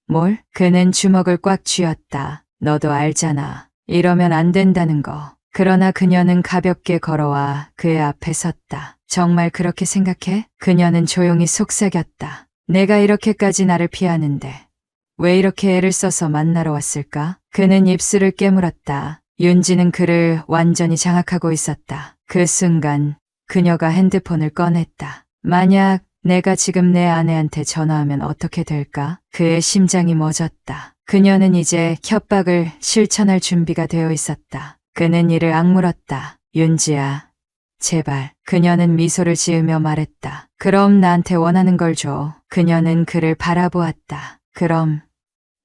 뭘? 그는 주먹을 꽉 쥐었다. 너도 알잖아. 이러면 안 된다는 거. 그러나 그녀는 가볍게 걸어와 그의 앞에 섰다. 정말 그렇게 생각해? 그녀는 조용히 속삭였다. 내가 이렇게까지 나를 피하는데 왜 이렇게 애를 써서 만나러 왔을까? 그는 입술을 깨물었다. 윤지는 그를 완전히 장악하고 있었다. 그 순간 그녀가 핸드폰을 꺼냈다. 만약 내가 지금 내 아내한테 전화하면 어떻게 될까? 그의 심장이 멎었다. 그녀는 이제 협박을 실천할 준비가 되어 있었다. 그는 이를 악물었다. 윤지야, 제발. 그녀는 미소를 지으며 말했다. 그럼 나한테 원하는 걸 줘. 그녀는 그를 바라보았다. 그럼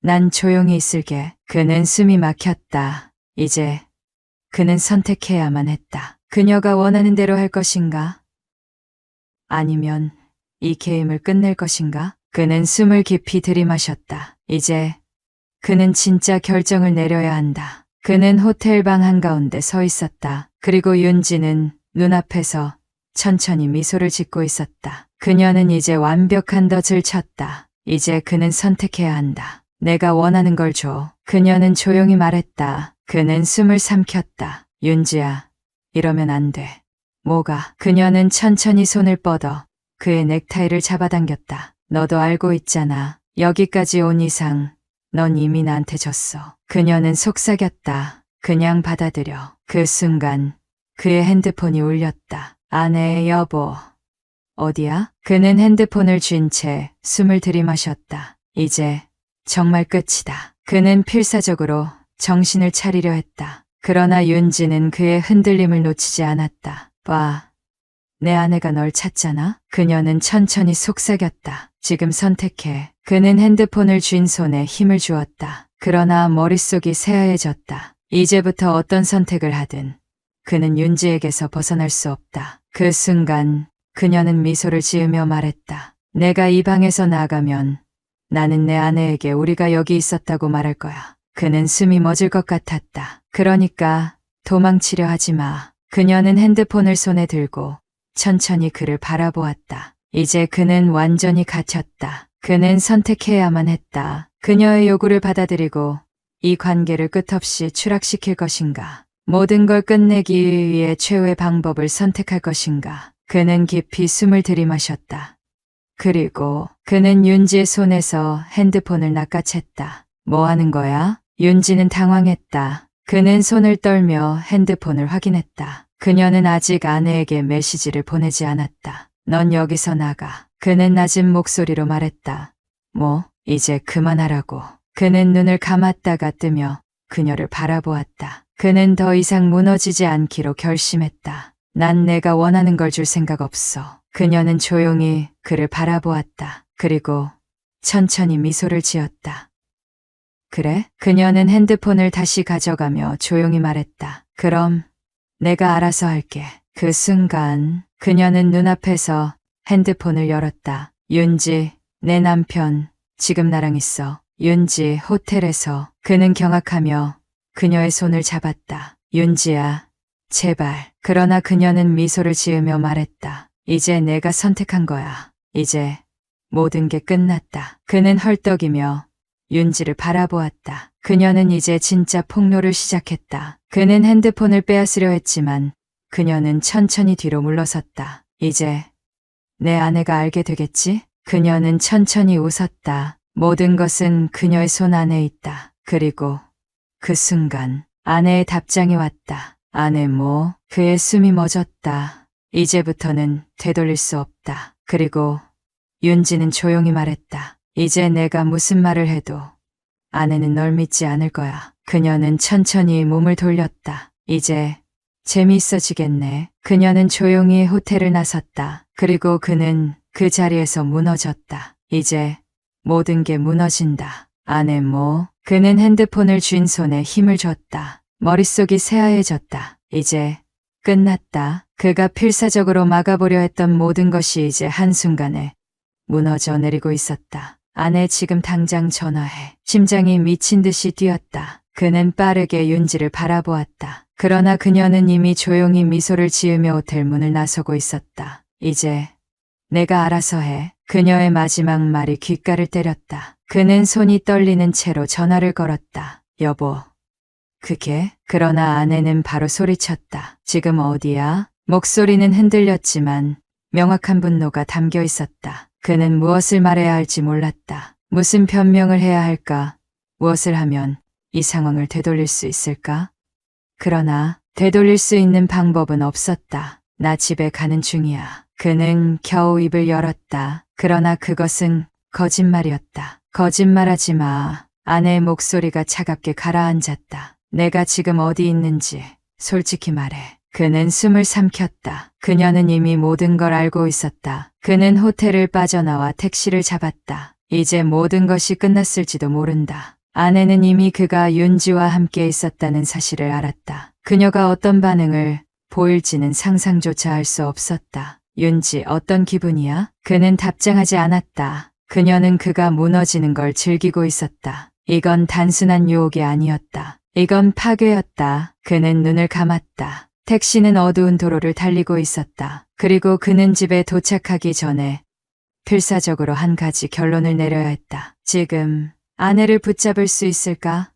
난 조용히 있을게. 그는 숨이 막혔다. 이제 그는 선택해야만 했다. 그녀가 원하는 대로 할 것인가? 아니면 이 게임을 끝낼 것인가? 그는 숨을 깊이 들이마셨다. 이제 그는 진짜 결정을 내려야 한다. 그는 호텔 방 한가운데 서 있었다. 그리고 윤지는 눈앞에서 천천히 미소를 짓고 있었다. 그녀는 이제 완벽한 덫을 쳤다. 이제 그는 선택해야 한다. 내가 원하는 걸 줘. 그녀는 조용히 말했다. 그는 숨을 삼켰다. 윤지야, 이러면 안 돼. 뭐가? 그녀는 천천히 손을 뻗어 그의 넥타이를 잡아당겼다. 너도 알고 있잖아. 여기까지 온 이상 넌 이미 나한테 졌어. 그녀는 속삭였다. 그냥 받아들여. 그 순간 그의 핸드폰이 울렸다. 아내, 여보. 어디야? 그는 핸드폰을 쥔 채 숨을 들이마셨다. 이제 정말 끝이다. 그는 필사적으로 정신을 차리려 했다. 그러나 윤지는 그의 흔들림을 놓치지 않았다. 봐. 내 아내가 널 찾잖아? 그녀는 천천히 속삭였다. 지금 선택해. 그는 핸드폰을 쥔 손에 힘을 주었다. 그러나 머릿속이 새하얘졌다. 이제부터 어떤 선택을 하든 그는 윤지에게서 벗어날 수 없다. 그 순간 그녀는 미소를 지으며 말했다. 내가 이 방에서 나가면 나는 내 아내에게 우리가 여기 있었다고 말할 거야. 그는 숨이 멎을 것 같았다. 그러니까 도망치려 하지 마. 그녀는 핸드폰을 손에 들고 천천히 그를 바라보았다. 이제 그는 완전히 갇혔다. 그는 선택해야만 했다. 그녀의 요구를 받아들이고 이 관계를 끝없이 추락시킬 것인가? 모든 걸 끝내기 위해 최후의 방법을 선택할 것인가? 그는 깊이 숨을 들이마셨다. 그리고 그는 윤지의 손에서 핸드폰을 낚아챘다. 뭐 하는 거야? 윤지는 당황했다. 그는 손을 떨며 핸드폰을 확인했다. 그녀는 아직 아내에게 메시지를 보내지 않았다. 넌 여기서 나가. 그는 낮은 목소리로 말했다. 뭐, 이제 그만하라고. 그는 눈을 감았다가 뜨며 그녀를 바라보았다. 그는 더 이상 무너지지 않기로 결심했다. 난 내가 원하는 걸 줄 생각 없어. 그녀는 조용히 그를 바라보았다. 그리고 천천히 미소를 지었다. 그래? 그녀는 핸드폰을 다시 가져가며 조용히 말했다. 그럼 내가 알아서 할게. 그 순간 그녀는 눈앞에서 핸드폰을 열었다. 윤지, 내 남편, 지금 나랑 있어. 윤지, 호텔에서. 그는 경악하며 그녀의 손을 잡았다. 윤지야, 제발. 그러나 그녀는 미소를 지으며 말했다. 이제 내가 선택한 거야. 이제 모든 게 끝났다. 그는 헐떡이며 윤지를 바라보았다. 그녀는 이제 진짜 폭로를 시작했다. 그는 핸드폰을 빼앗으려 했지만 그녀는 천천히 뒤로 물러섰다. 이제 내 아내가 알게 되겠지? 그녀는 천천히 웃었다. 모든 것은 그녀의 손 안에 있다. 그리고 그 순간 아내의 답장이 왔다. 아내 뭐? 그의 숨이 멎었다. 이제부터는 되돌릴 수 없다. 그리고 윤지는 조용히 말했다. 이제 내가 무슨 말을 해도 아내는 널 믿지 않을 거야. 그녀는 천천히 몸을 돌렸다. 이제 재미있어지겠네. 그녀는 조용히 호텔을 나섰다. 그리고 그는 그 자리에서 무너졌다. 이제 모든 게 무너진다. 아내 뭐? 그는 핸드폰을 쥔 손에 힘을 줬다. 머릿속이 새하얘졌다. 이제 끝났다. 그가 필사적으로 막아보려 했던 모든 것이 이제 한순간에 무너져 내리고 있었다. 아내 지금 당장 전화해. 심장이 미친 듯이 뛰었다. 그는 빠르게 윤지를 바라보았다. 그러나 그녀는 이미 조용히 미소를 지으며 호텔 문을 나서고 있었다. 이제 내가 알아서 해. 그녀의 마지막 말이 귓가를 때렸다. 그는 손이 떨리는 채로 전화를 걸었다. 여보. 그게? 그러나 아내는 바로 소리쳤다. 지금 어디야? 목소리는 흔들렸지만 명확한 분노가 담겨 있었다. 그는 무엇을 말해야 할지 몰랐다. 무슨 변명을 해야 할까? 무엇을 하면 이 상황을 되돌릴 수 있을까? 그러나 되돌릴 수 있는 방법은 없었다. 나 집에 가는 중이야. 그는 겨우 입을 열었다. 그러나 그것은 거짓말이었다. 거짓말하지 마. 아내의 목소리가 차갑게 가라앉았다. 내가 지금 어디 있는지 솔직히 말해. 그는 숨을 삼켰다. 그녀는 이미 모든 걸 알고 있었다. 그는 호텔을 빠져나와 택시를 잡았다. 이제 모든 것이 끝났을지도 모른다. 아내는 이미 그가 윤지와 함께 있었다는 사실을 알았다. 그녀가 어떤 반응을 보일지는 상상조차 할 수 없었다. 윤지, 어떤 기분이야? 그는 답장하지 않았다. 그녀는 그가 무너지는 걸 즐기고 있었다. 이건 단순한 유혹이 아니었다. 이건 파괴였다. 그는 눈을 감았다. 택시는 어두운 도로를 달리고 있었다. 그리고 그는 집에 도착하기 전에 필사적으로 한 가지 결론을 내려야 했다. 지금 아내를 붙잡을 수 있을까?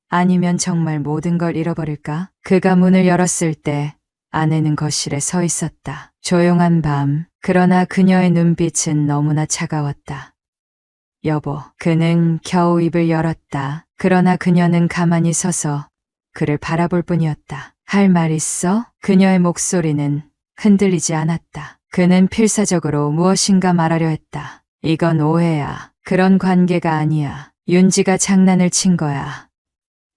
아니면 정말 모든 걸 잃어버릴까? 그가 문을 열었을 때 아내는 거실에 서 있었다. 조용한 밤, 그러나 그녀의 눈빛은 너무나 차가웠다. 여보, 그는 겨우 입을 열었다. 그러나 그녀는 가만히 서서 그를 바라볼 뿐이었다. 할 말 있어? 그녀의 목소리는 흔들리지 않았다. 그는 필사적으로 무엇인가 말하려 했다. 이건 오해야. 그런 관계가 아니야. 윤지가 장난을 친 거야.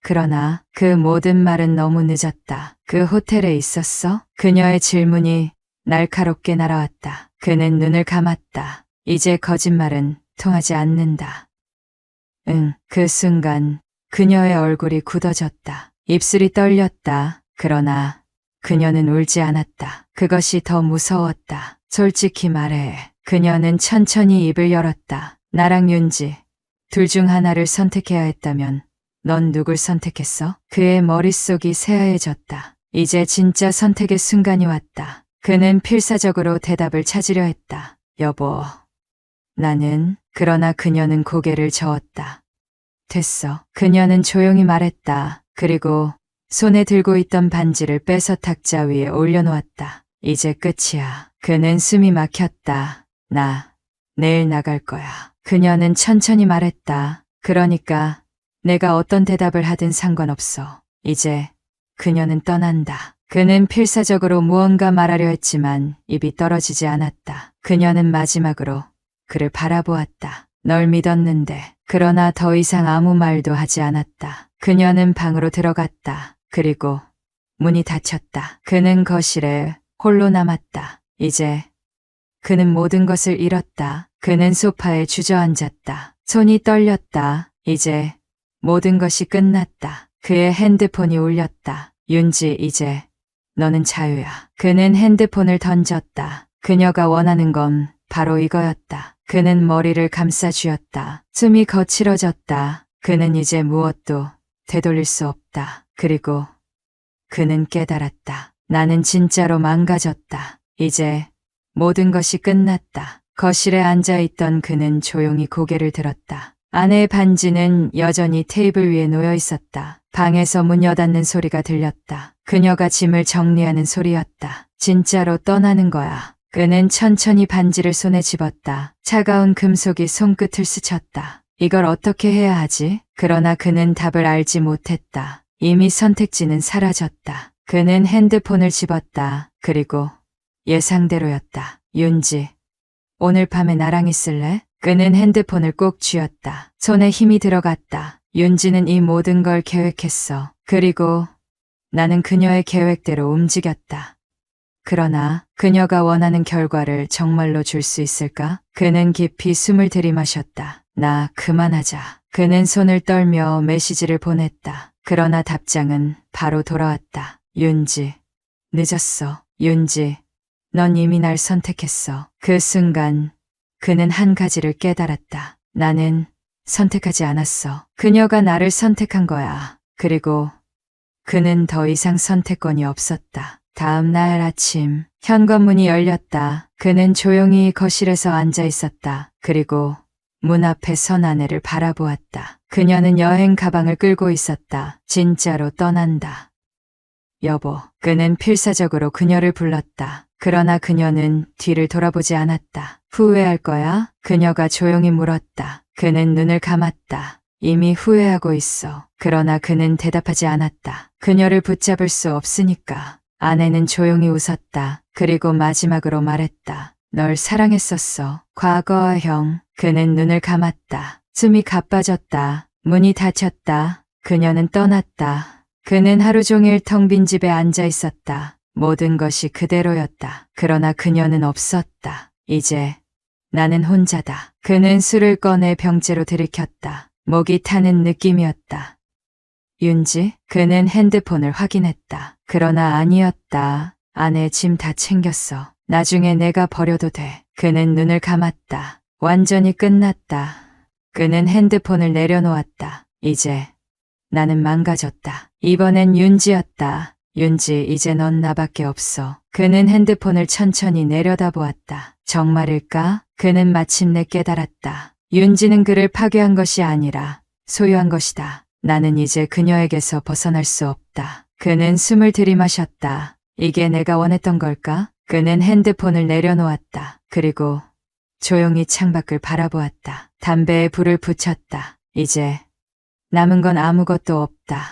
그러나 그 모든 말은 너무 늦었다. 그 호텔에 있었어? 그녀의 질문이 날카롭게 날아왔다. 그는 눈을 감았다. 이제 거짓말은 통하지 않는다. 응, 그 순간 그녀의 얼굴이 굳어졌다. 입술이 떨렸다. 그러나 그녀는 울지 않았다. 그것이 더 무서웠다. 솔직히 말해. 그녀는 천천히 입을 열었다. 나랑 윤지, 둘 중 하나를 선택해야 했다면 넌 누굴 선택했어? 그의 머릿속이 새하얘졌다. 이제 진짜 선택의 순간이 왔다. 그는 필사적으로 대답을 찾으려 했다. 여보, 나는... 그러나 그녀는 고개를 저었다. 됐어. 그녀는 조용히 말했다. 그리고 손에 들고 있던 반지를 빼서 탁자 위에 올려놓았다. 이제 끝이야. 그는 숨이 막혔다. 나 내일 나갈 거야. 그녀는 천천히 말했다. 그러니까 내가 어떤 대답을 하든 상관없어. 이제 그녀는 떠난다. 그는 필사적으로 무언가 말하려 했지만 입이 떨어지지 않았다. 그녀는 마지막으로 그를 바라보았다. 널 믿었는데. 그러나 더 이상 아무 말도 하지 않았다. 그녀는 방으로 들어갔다. 그리고 문이 닫혔다. 그는 거실에 홀로 남았다. 이제 그는 모든 것을 잃었다. 그는 소파에 주저앉았다. 손이 떨렸다. 이제 모든 것이 끝났다. 그의 핸드폰이 울렸다. 윤지, 이제 너는 자유야. 그는 핸드폰을 던졌다. 그녀가 원하는 건 바로 이거였다. 그는 머리를 감싸 쥐었다. 숨이 거칠어졌다. 그는 이제 무엇도 되돌릴 수 없다. 그리고 그는 깨달았다. 나는 진짜로 망가졌다. 이제 모든 것이 끝났다. 거실에 앉아있던 그는 조용히 고개를 들었다. 아내의 반지는 여전히 테이블 위에 놓여 있었다. 방에서 문 여닫는 소리가 들렸다. 그녀가 짐을 정리하는 소리였다. 진짜로 떠나는 거야. 그는 천천히 반지를 손에 집었다. 차가운 금속이 손끝을 스쳤다. 이걸 어떻게 해야 하지? 그러나 그는 답을 알지 못했다. 이미 선택지는 사라졌다. 그는 핸드폰을 집었다. 그리고 예상대로였다. 윤지, 오늘 밤에 나랑 있을래? 그는 핸드폰을 꼭 쥐었다. 손에 힘이 들어갔다. 윤지는 이 모든 걸 계획했어. 그리고 나는 그녀의 계획대로 움직였다. 그러나 그녀가 원하는 결과를 정말로 줄 수 있을까? 그는 깊이 숨을 들이마셨다. 나 그만하자. 그는 손을 떨며 메시지를 보냈다. 그러나 답장은 바로 돌아왔다. 윤지, 늦었어. 윤지, 넌 이미 날 선택했어. 그 순간 그는 한 가지를 깨달았다. 나는 선택하지 않았어. 그녀가 나를 선택한 거야. 그리고 그는 더 이상 선택권이 없었다. 다음 날 아침, 현관문이 열렸다. 그는 조용히 거실에서 앉아 있었다. 그리고 문 앞에 선 아내를 바라보았다. 그녀는 여행 가방을 끌고 있었다. 진짜로 떠난다. 여보, 그는 필사적으로 그녀를 불렀다. 그러나 그녀는 뒤를 돌아보지 않았다. 후회할 거야? 그녀가 조용히 물었다. 그는 눈을 감았다. 이미 후회하고 있어. 그러나 그는 대답하지 않았다. 그녀를 붙잡을 수 없으니까. 아내는 조용히 웃었다. 그리고 마지막으로 말했다. 널 사랑했었어. 과거형. 그는 눈을 감았다. 숨이 가빠졌다. 문이 닫혔다. 그녀는 떠났다. 그는 하루 종일 텅 빈 집에 앉아 있었다. 모든 것이 그대로였다. 그러나 그녀는 없었다. 이제 나는 혼자다. 그는 술을 꺼내 병째로 들이켰다. 목이 타는 느낌이었다. 윤지? 그는 핸드폰을 확인했다. 그러나 아니었다. 아내 짐 다 챙겼어. 나중에 내가 버려도 돼. 그는 눈을 감았다. 완전히 끝났다. 그는 핸드폰을 내려놓았다. 이제 나는 망가졌다. 이번엔 윤지였다. 윤지, 이제 넌 나밖에 없어. 그는 핸드폰을 천천히 내려다보았다. 정말일까? 그는 마침내 깨달았다. 윤지는 그를 파괴한 것이 아니라 소유한 것이다. 나는 이제 그녀에게서 벗어날 수 없다. 그는 숨을 들이마셨다. 이게 내가 원했던 걸까? 그는 핸드폰을 내려놓았다. 그리고 조용히 창밖을 바라보았다. 담배에 불을 붙였다. 이제 남은 건 아무것도 없다.